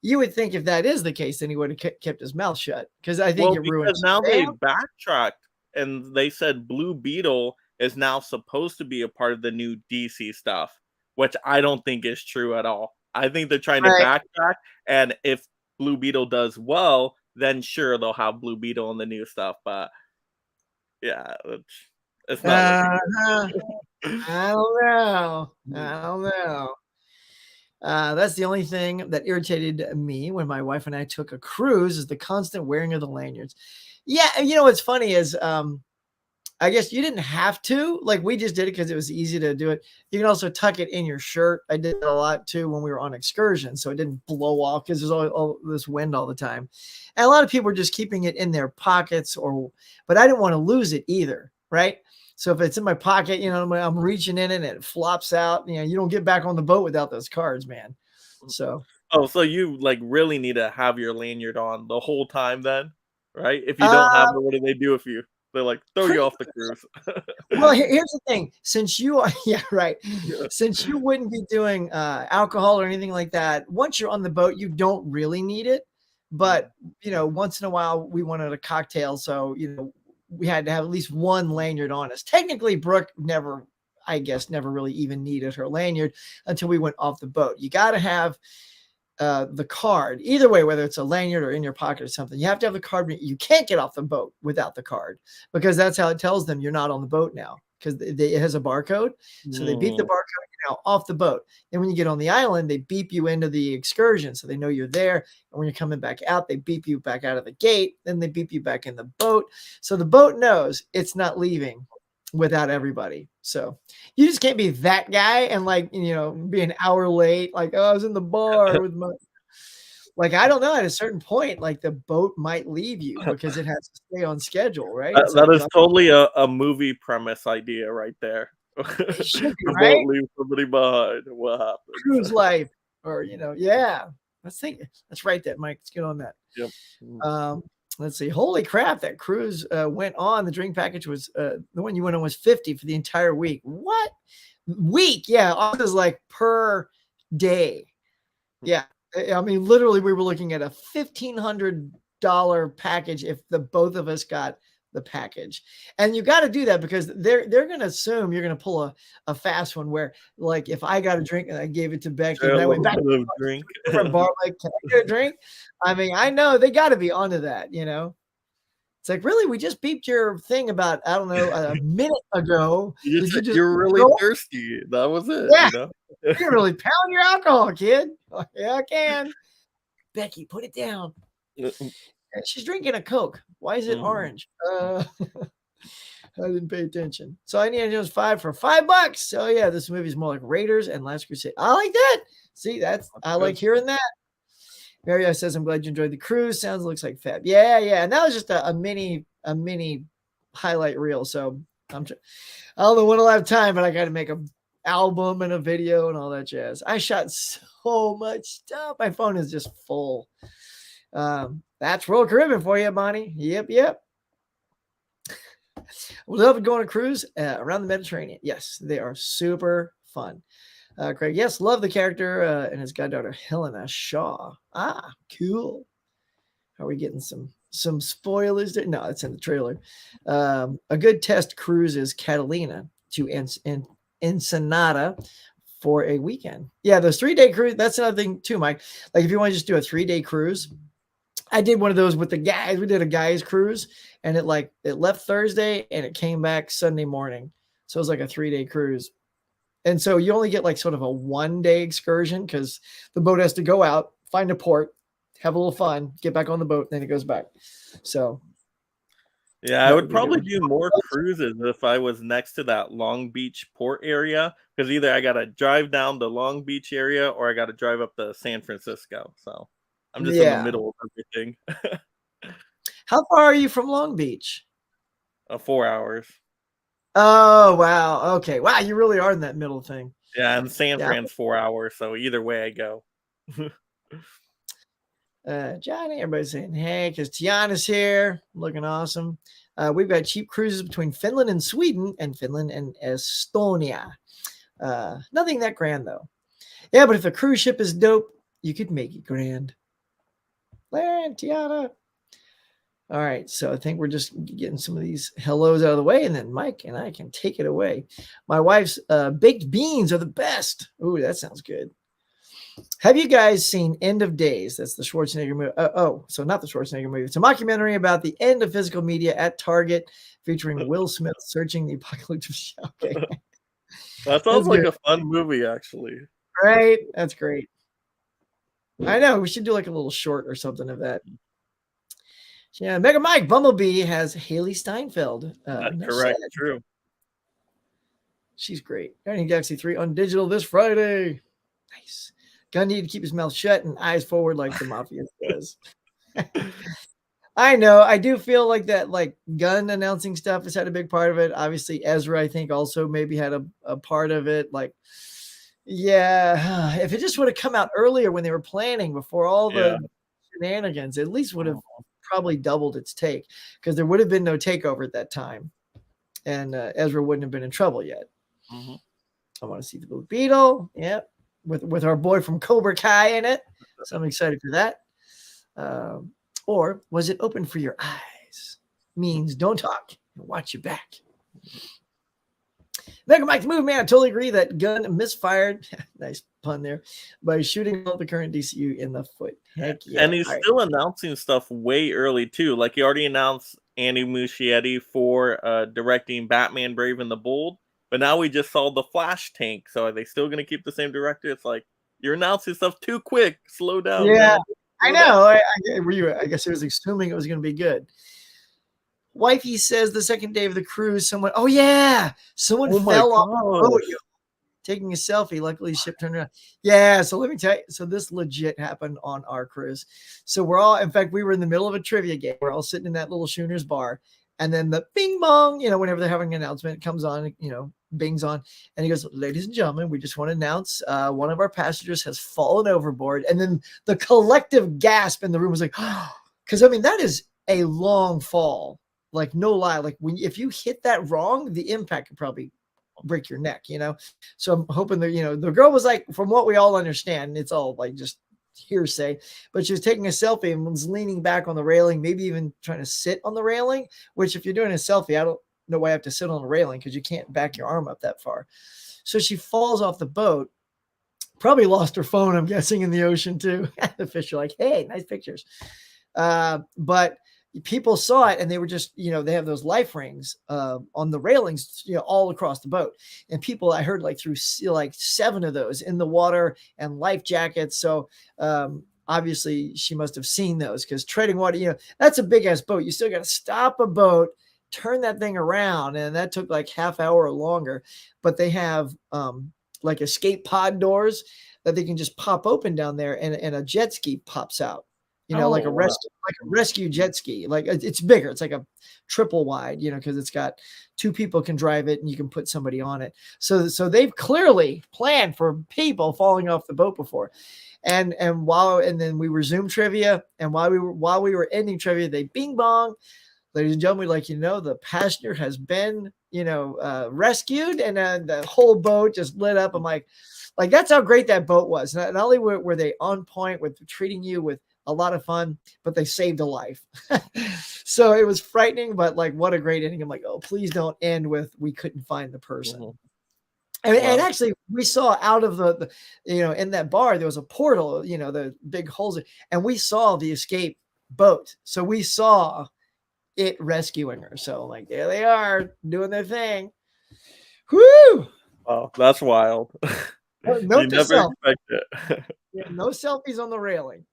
you would think if that is the case, then he would have kept his mouth shut because I think Well, it ruined because now they Shazam. backtracked and they said Blue Beetle is now supposed to be a part of the new DC stuff, which I don't think is true at all. I think they're trying to Right. backtrack, and if Blue Beetle does well, then sure they'll have Blue Beetle in the new stuff. But yeah, it's not looking Uh-huh. good. I don't know. I don't know. That's the only thing that irritated me when my wife and I took a cruise is the constant wearing of the lanyards. Yeah, and you know what's funny is I guess you didn't have to. Like we just did it because it was easy to do it. You can also tuck it in your shirt. I did that a lot too when we were on excursion, so it didn't blow off because there's all this wind all the time. And a lot of people were just keeping it in their pockets, but I didn't want to lose it either, right? So if it's in my pocket, you know, I'm reaching in it and it flops out. You know, you don't get back on the boat without those cards, man. So, Oh, so you like really need to have your lanyard on the whole time then, right? If you don't have uh, it, what do they do if you they like throw you pretty off the cruise? well. Here's the thing: since you are, yeah, right. Yeah. Since you wouldn't be doing alcohol or anything like that, once you're on the boat, you don't really need it. Mm. But you know, once in a while, we wanted a cocktail, so you know, we had to have at least one lanyard on us. Technically, Brooke never, I guess, never really even needed her lanyard until we went off the boat. You got to have the card either way, whether it's a lanyard or in your pocket or something. You have to have the card. You can't get off the boat without the card because that's how it tells them you're not on the boat now because it has a barcode. So they beep the Mm. barcode, you're now off the boat. And when you get on the island, they beep you into the excursion so they know you're there. And when you're coming back out, they beep you back out of the gate. Then they beep you back in the boat. So the boat knows it's not leaving without everybody. So you just can't be that guy and like, you know, be an hour late. Like, oh, I was in the bar with my, like, I don't know. At a certain point, like the boat might leave you because it has to stay on schedule, right? It's That like, is totally a movie premise idea right there. it should be, The right? boat leaves somebody behind. What Cruise happens? life, or, you know, yeah. Let's think. Let's write that, Mike. Let's get on that. Yep. Mm. Um, let's see. Holy crap. That cruise went on. The drink package was the one you went on was 50 for the entire week. What? Week? Yeah. Ours is like per day. Yeah. I mean, literally, we were looking at a $1,500 package if the both of us got the package. And you got to do that because they're going to assume you're going to pull a fast one where, like, if I got a drink and I gave it to Becky, Share and a I went little back to bit of drink. a different bar, like, can I get a drink? I mean, I know they got to be onto that, you know? It's like, really, we just beeped your thing about, I don't know, a minute ago. You just Did you said just you're really go? thirsty. That was it, Yeah, you know? you really pound your alcohol, kid. Yeah, I can. Becky, put it down. She's drinking a Coke. Why is it Mhm. orange? I didn't pay attention. So Indiana Jones 5 for $5. So yeah, this movie is more like Raiders and Last Crusade. I like that. See, I like hearing that. Mario says, I'm glad you enjoyed the cruise. Looks like fab. Yeah, yeah. And that was just a mini highlight reel. So I don't know when I'll have time, but I got to make an album and a video and all that jazz. I shot so much stuff. My phone is just full. That's Royal Caribbean for you, Bonnie. Yep. We love going on a cruise around the Mediterranean. Yes, they are super fun. Craig, yes, love the character and his goddaughter Helena Shaw. Ah, cool. Are we getting some spoilers there? No, it's in the trailer. A good test cruise is Catalina to Ensenada for a weekend. Yeah, those 3-day cruise. That's another thing too, Mike. Like if you want to just do a 3-day cruise, I did one of those with the guys. We did a guys cruise, and it left Thursday and it came back Sunday morning. So it was like a 3-day cruise. And so you only get like sort of a 1-day excursion because the boat has to go out, find a port, have a little fun, get back on the boat, then it goes back. So yeah, I would probably do more cruises if I was next to that Long Beach port area, because either I got to drive down the Long Beach area or I got to drive up to San Francisco. So I'm just in the middle of everything. How far are you from Long Beach? 4 hours. Oh, wow. Okay. Wow, you really are in that middle thing. Yeah, and San Fran's 4 hours, so either way I go. Johnny, everybody's saying hey, because Tiana's here, looking awesome. We've got cheap cruises between Finland and Sweden and Finland and Estonia. Nothing that grand, though. Yeah, but if the cruise ship is dope, you could make it grand. Larry and Tiana. All right, so I think we're just getting some of these hellos out of the way, and then Mike and I can take it away. My wife's baked beans are the best. Ooh, that sounds good. Have you guys seen End of Days? That's the Schwarzenegger movie. So not the Schwarzenegger movie. It's a mockumentary about the end of physical media at Target, featuring Will Smith searching the apocalypse. Okay. That sounds like a fun movie, actually. Right? That's great. I know. We should do like a little short or something of that. Yeah, Mega Mike Bumblebee has Haley Steinfeld. Correct, true. She's great. Guardian Galaxy 3 on digital this Friday. Nice. Gunn need to keep his mouth shut and eyes forward like the Mafia does. I know. I do feel like that, like Gunn announcing stuff has had a big part of it. Obviously, Ezra, I think, also maybe had a part of it. Like, yeah, if it just would have come out earlier when they were planning before all the shenanigans, at least would have probably doubled its take, because there would have been no takeover at that time, and Ezra wouldn't have been in trouble yet. Mm-hmm. I want to see the Blue Beetle, with our boy from Cobra Kai in it, so I'm excited for that. Or was it open for your eyes? Means don't talk and watch your back. Mega Mike the Move Man, I totally agree that Gunn misfired. Nice pun there, by shooting all the current DCU in the foot. Heck yeah. And he's still announcing stuff way early too. Like he already announced Andy Muschietti for directing Batman Brave and the Bold, but now we just saw the Flash tank. So are they still going to keep the same director? It's like you're announcing stuff too quick. Slow down. Yeah, I know. I guess I was assuming it was going to be good. Wifey says the second day of the cruise, someone fell off the boat taking a selfie. Luckily, the ship turned around. Yeah, so let me tell you. So this legit happened on our cruise. So in fact, we were in the middle of a trivia game. We're all sitting in that little Schooner's bar. And then the bing bong, whenever they're having an announcement, it comes on, bings on. And he goes, ladies and gentlemen, we just want to announce one of our passengers has fallen overboard. And then the collective gasp in the room was like, because, that is a long fall. Like, no lie. Like, if you hit that wrong, the impact could probably break your neck, So I'm hoping that, the girl was like, from what we all understand, it's all like just hearsay, but she was taking a selfie and was leaning back on the railing, maybe even trying to sit on the railing, which if you're doing a selfie, I don't know why I have to sit on the railing, because you can't back your arm up that far. So she falls off the boat, probably lost her phone, I'm guessing, in the ocean too. The fish are like, hey, nice pictures. But people saw it and they were just, they have those life rings on the railings, all across the boat. And people, I heard threw 7 of those in the water and life jackets. So obviously she must have seen those, because treading water, that's a big ass boat. You still got to stop a boat, turn that thing around, and that took like half hour or longer. But they have like escape pod doors that they can just pop open down there, and a jet ski pops out. Like a Oh, wow. rescue jet ski. Like it's bigger. It's like a triple wide, because it's got two people can drive it and you can put somebody on it. So they've clearly planned for people falling off the boat before. And then we resumed trivia, and while we were ending trivia, they bing bong, ladies and gentlemen, the passenger has been rescued, and then the whole boat just lit up. I'm like that's how great that boat was. Not only were they on point with treating you with a lot of fun, but they saved a life. So it was frightening, but like what a great ending. I'm like, oh, please don't end with we couldn't find the person. Mhm. And Wow. actually, we saw out of the in that bar, there was a portal, the big holes, and we saw the escape boat. So we saw it rescuing her. So like, there they are doing their thing. Whoo! Wow, that's wild. You Note to never self: expect it. no selfies on the railing.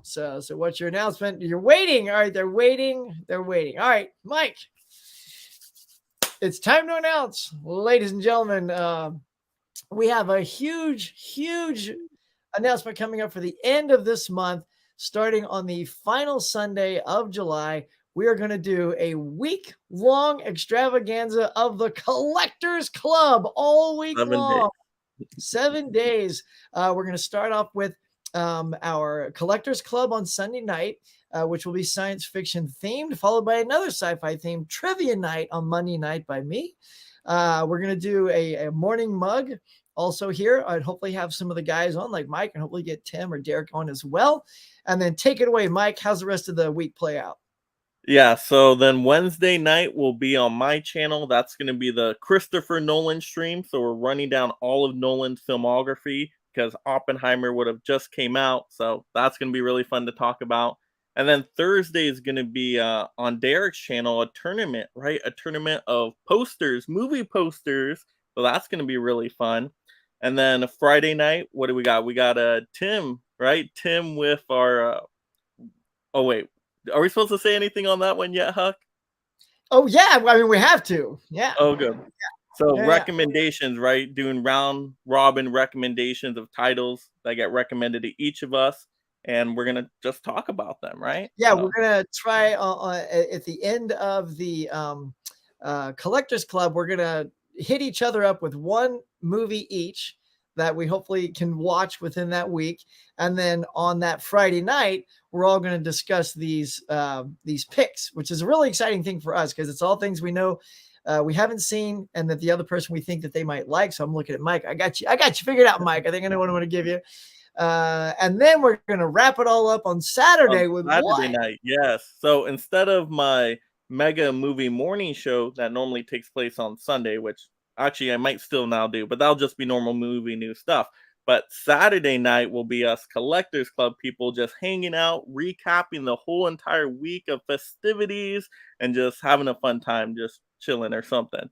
So what's your announcement? You're waiting. All right, they're waiting. They're waiting. All right, Mike. It's time to announce, ladies and gentlemen. We have a huge announcement coming up for the end of this month, starting on the final Sunday of July. We are going to do a week-long extravaganza of the Collectors Club all week 7 days. long. 7 days. We're going to start off with our Collectors Club on Sunday night, which will be science fiction themed, followed by another sci-fi themed trivia night on Monday night by me. We're going to do a morning mug also here. I'd hopefully have some of the guys on, like Mike, and hopefully get Tim or Derek on as well. And then take it away, Mike. How's the rest of the week play out? Yeah, so then Wednesday night will be on my channel. That's going to be the Christopher Nolan stream. So we're running down all of Nolan's filmography because Oppenheimer would have just came out. So that's going to be really fun to talk about. And then Thursday is going to be on Derek's channel, a tournament, right? A tournament of posters, movie posters. So that's going to be really fun. And then Friday night, what do we got? We got Tim, right? Tim with our, oh wait, are we supposed to say anything on that one yet, Huck? Oh yeah, I mean we have to. Yeah. Oh, good. So Yeah. recommendations, right? Doing round robin recommendations of titles that get recommended to each of us, and we're gonna just talk about them, right? Yeah, So we're gonna try at the end of the Collectors Club. We're gonna hit each other up with one movie each that we hopefully can watch within that week, and then on that Friday night, we're all going to discuss these picks, which is a really exciting thing for us because it's all things we know we haven't seen, and that the other person we think that they might like. So I'm looking at Mike. I got you figured out, Mike. I think I know what I'm going to give you. And then we're going to wrap it all up on Saturday with Saturday what? night, yes. So instead of my mega movie morning show that normally takes place on Sunday, which actually I might still now do, but that'll just be normal movie news stuff. But Saturday night will be us Collectors Club people just hanging out, recapping the whole entire week of festivities and just having a fun time, just chilling or something.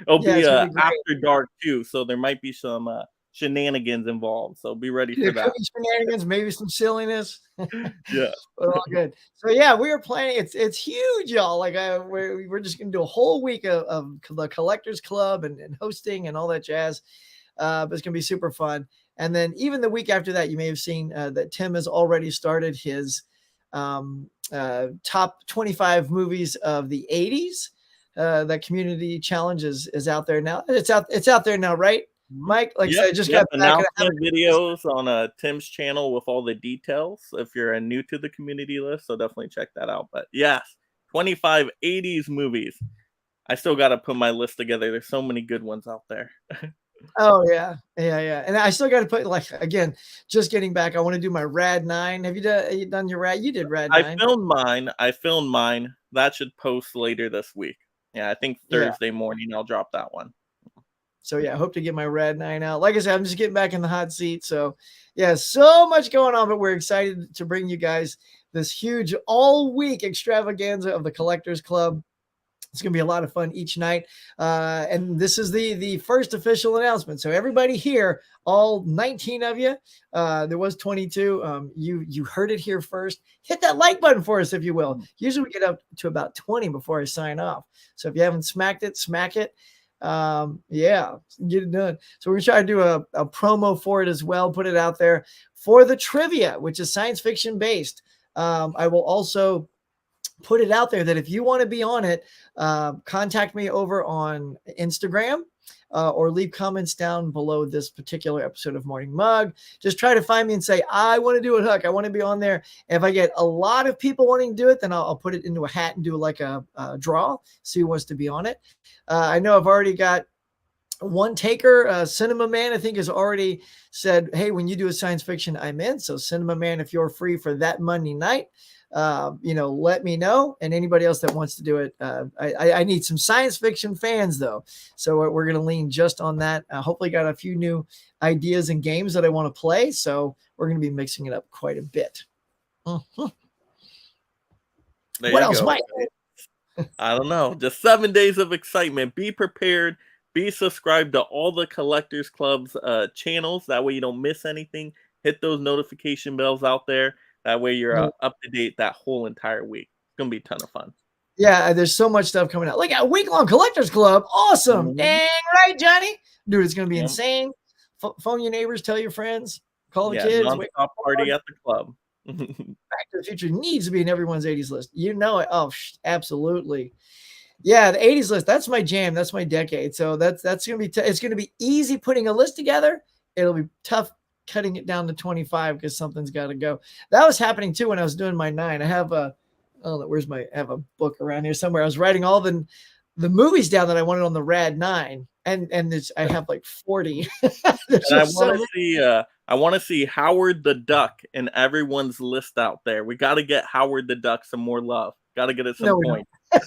It'll Yeah, be it's going to be great. after dark too, so there might be some shenanigans involved. So be ready for that. Shenanigans, maybe some silliness. Yeah. But all good. So yeah, we are planning. It's huge, y'all. Like we're just gonna do a whole week of the Collectors Club and hosting and all that jazz. But it's gonna be super fun. And then even the week after that, you may have seen that Tim has already started his top 25 movies of the 80s. That community challenge is out there now. It's out there now, right, Mike? Like I said, I just got back. Announcement videos on Tim's channel with all the details if you're new to the community list. So definitely check that out. But yes, 25 80s movies. I still got to put my list together. There's so many good ones out there. Oh yeah. And I still got to put, like, again, just getting back. I want to do my Rad 9. Have you done your Rad? You did Rad 9. I filmed mine. That should post later this week. Yeah, I think Thursday morning I'll drop that one. So yeah, I hope to get my Rad 9 out. Like I said, I'm just getting back in the hot seat. So yeah, so much going on, but we're excited to bring you guys this huge all week extravaganza of the Collectors Club. It's going to be a lot of fun each night. And this is the first official announcement. So everybody here, all 19 of you, there was 22. You heard it here first. Hit that like button for us, if you will. Usually we get up to about 20 before I sign off. So if you haven't smacked it, smack it. Yeah, get it done. So we're going to try to do a promo for it as well. Put it out there for the trivia, which is science fiction based. I will also put it out there that if you want to be on it, contact me over on Instagram or leave comments down below this particular episode of Morning Mug. Just try to find me and say, I want to do it, Huck. I want to be on there. And if I get a lot of people wanting to do it, then I'll put it into a hat and do like a draw, see who wants to be on it. I know I've already got one taker, Cinema Man, I think, has already said, hey, when you do a science fiction, I'm in. So Cinema Man, if you're free for that Monday night, let me know. And anybody else that wants to do it, I need some science fiction fans though. So we're going to lean just on that. Hopefully got a few new ideas and games that I want to play. So we're going to be mixing it up quite a bit. Mm-hmm. What else, Mike? I don't know. Just 7 days of excitement. Be prepared. Be subscribed to all the Collectors Club's channels. That way you don't miss anything. Hit those notification bells out there. That way you're up to date that whole entire week. It's going to be a ton of fun. Yeah, there's so much stuff coming out. Like a week-long Collectors Club. Awesome. Mm-hmm. Dang right, Johnny. Dude, it's going to be insane. Phone your neighbors, tell your friends, call the kids. Non-stop party at the club. Back to the Future needs to be in everyone's 80s list. You know it. Oh, absolutely. Yeah, the 80s list, that's my jam. That's my decade. So that's going to be it's going to be easy putting a list together. It'll be tough cutting it down to 25 because something's got to go. That was happening too when I was doing my 9. I have I have a book around here somewhere. I was writing all the movies down that I wanted on the Rad 9, and I have like 40. And I want to see Howard the Duck in everyone's list out there. We got to get Howard the Duck some more love. Got to get it some points. Mike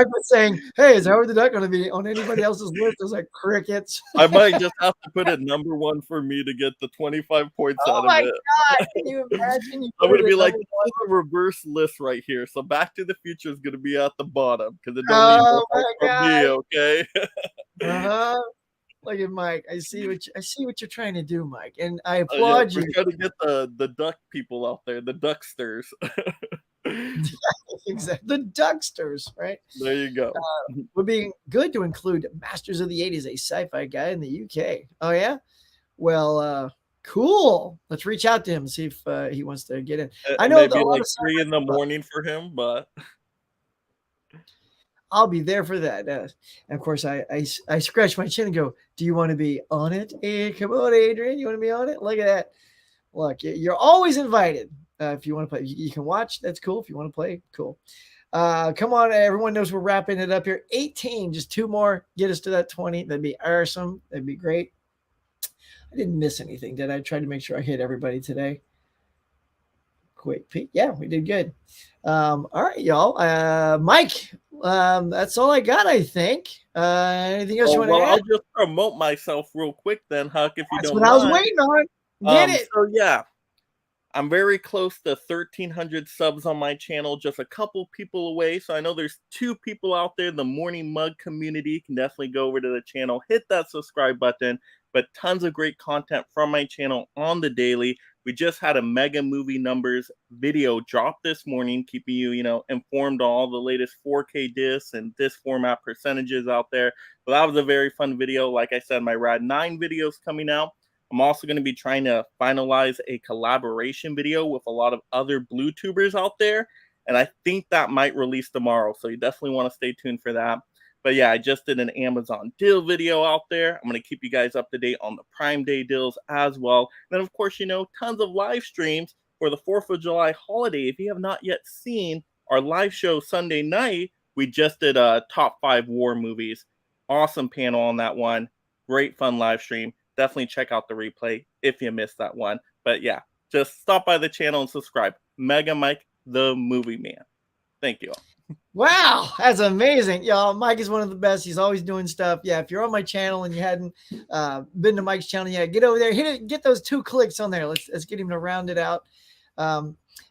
was saying, hey, is Howard the Duck going to be on anybody else's list? I was like, crickets. I might just have to put it number 1 for me to get the 25 points out of it. Oh my God, can you imagine? I'm going to be like, this is a reverse list right here. So Back to the Future is going to be at the bottom because it don't need no help from me, okay? Look at Mike. I see what you're trying to do, Mike, and I applaud you. We're trying to get the duck people out there, the ducksters. Exactly, the ducksters, right? There you go. Would be good to include Masters of the 80s, a sci-fi guy in the UK. Oh yeah, well, cool. Let's reach out to him and see if he wants to get in. I know maybe like 3 in the morning for him, but I'll be there for that. And of course, I scratch my chin and go, do you want to be on it? Hey, come on, Adrian. You want to be on it? Look at that. Look, you're always invited. If you want to play, you can watch. That's cool. If you want to play, cool. Come on. Everyone knows we're wrapping it up here. 18, just 2 more. Get us to that 20. That'd be awesome. That'd be great. I didn't miss anything, did I? Tried to make sure I hit everybody today. Quick peek. Yeah, we did good. All right, y'all. Mike, that's all I got, I think. Anything else you want to add? I'll just promote myself real quick then, Huck, if you don't mind. That's what I was waiting on. Get it. So, yeah, I'm very close to 1,300 subs on my channel, just a couple people away. So I know there's 2 people out there. The Morning Mug community can definitely go over to the channel, hit that subscribe button. But tons of great content from my channel on the daily. We just had a mega movie numbers video drop this morning, keeping you, informed on all the latest 4K discs and disc format percentages out there. But that was a very fun video. Like I said, my Rad 9 video is coming out. I'm also going to be trying to finalize a collaboration video with a lot of other blue tubers out there. And I think that might release tomorrow. So you definitely want to stay tuned for that. But yeah, I just did an Amazon deal video out there. I'm going to keep you guys up to date on the Prime Day deals as well. And then, of course, tons of live streams for the 4th of July holiday. If you have not yet seen our live show Sunday night, we just did top 5 war movies. Awesome panel on that one. Great fun live stream. Definitely check out the replay if you missed that one. But yeah, just stop by the channel and subscribe. Mega Mike, the Movie Man. Thank you all. Wow, that's amazing. Y'all, Mike is one of the best. He's always doing stuff. Yeah, if you're on my channel and you hadn't been to Mike's channel yet, get over there, hit it, get those 2 clicks on there. Let's get him to round it out.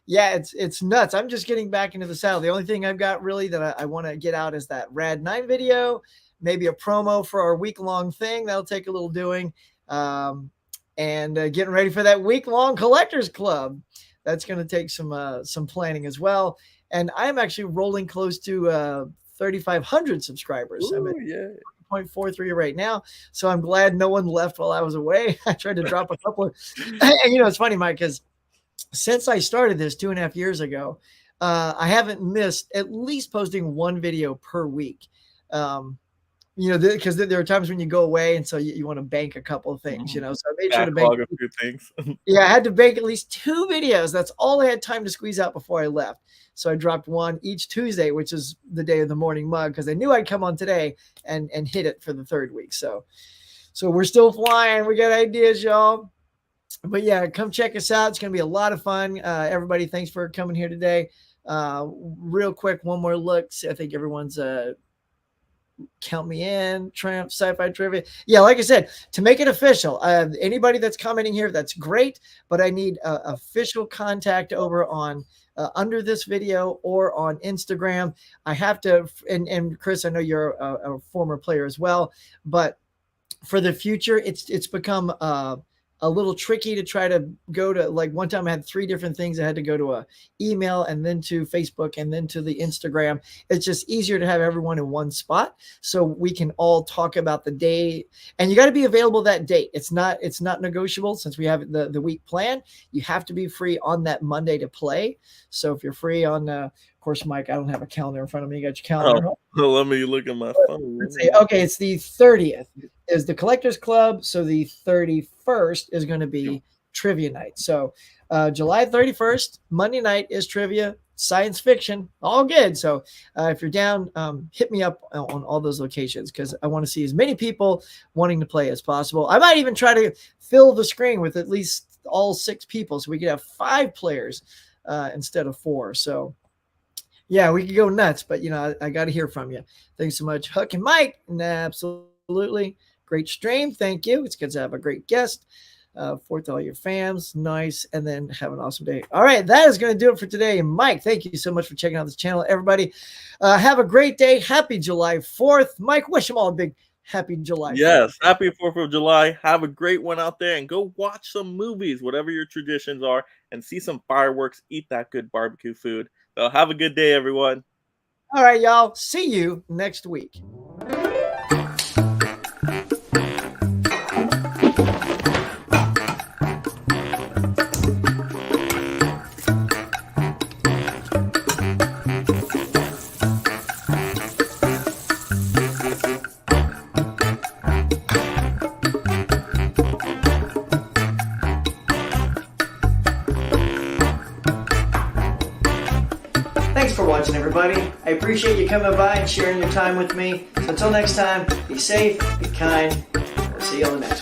yeah, it's nuts. I'm just getting back into the saddle. The only thing I've got really that I want to get out is that Rad 9 video, maybe a promo for our week-long thing. That'll take a little doing. And getting ready for that week-long Collectors Club. That's going to take some planning as well. And I'm actually rolling close to 3,500 subscribers. Ooh, I'm at yeah. 0.43 right now. So I'm glad no one left while I was away. I tried to drop a couple of, and it's funny, Mike, because since I started this 2.5 years ago, I haven't missed at least posting one video per week. Because there are times when you go away, and so you want to bank a couple of things, So I made sure to bank a few things. Yeah, I had to bank at least 2 videos. That's all I had time to squeeze out before I left. So I dropped one each Tuesday, which is the day of the morning mug, because I knew I'd come on today and hit it for the 3rd week. So we're still flying. We got ideas, y'all. But yeah, come check us out. It's going to be a lot of fun. Everybody, thanks for coming here today. Real quick, one more look. I think everyone's count me in, Triumph Sci-Fi Trivia. Yeah, like I said, to make it official, anybody that's commenting here, that's great, but I need official contact over on under this video or on Instagram. I have to, and Chris, I know you're a former player as well, but for the future, it's become a little tricky to try to go to, like one time I had 3 different things. I had to go to a email and then to Facebook and then to the Instagram. It's just easier to have everyone in one spot so we can all talk about the day, and you got to be available that date. It's not negotiable since we have the week plan. You have to be free on that Monday to play. So if you're free on, of course, Mike, I don't have a calendar in front of me. You got your calendar. Let me look at my phone. Okay, it's the 30th is the Collectors Club. So the 31st is going to be trivia night. So July 31st, Monday night is trivia, science fiction, all good. So if you're down, hit me up on all those locations because I want to see as many people wanting to play as possible. I might even try to fill the screen with at least all 6 people so we could have 5 players instead of 4. So yeah, we could go nuts, but I got to hear from you. Thanks so much, Huck and Mike. Absolutely great stream. Thank you. It's good to have a great guest. Forth to all your fams. Nice. And then have an awesome day. All right. That is going to do it for today. Mike, thank you so much for checking out this channel. Everybody, have a great day. Happy July 4th. Mike, wish them all a big happy July 4th. Yes. Happy 4th of July. Have a great one out there and go watch some movies, whatever your traditions are, and see some fireworks. Eat that good barbecue food. So have a good day, everyone. All right, y'all. See you next week. Thanks for watching, everybody. I appreciate you coming by and sharing your time with me. So until next time, be safe, be kind. We'll see you on the next one.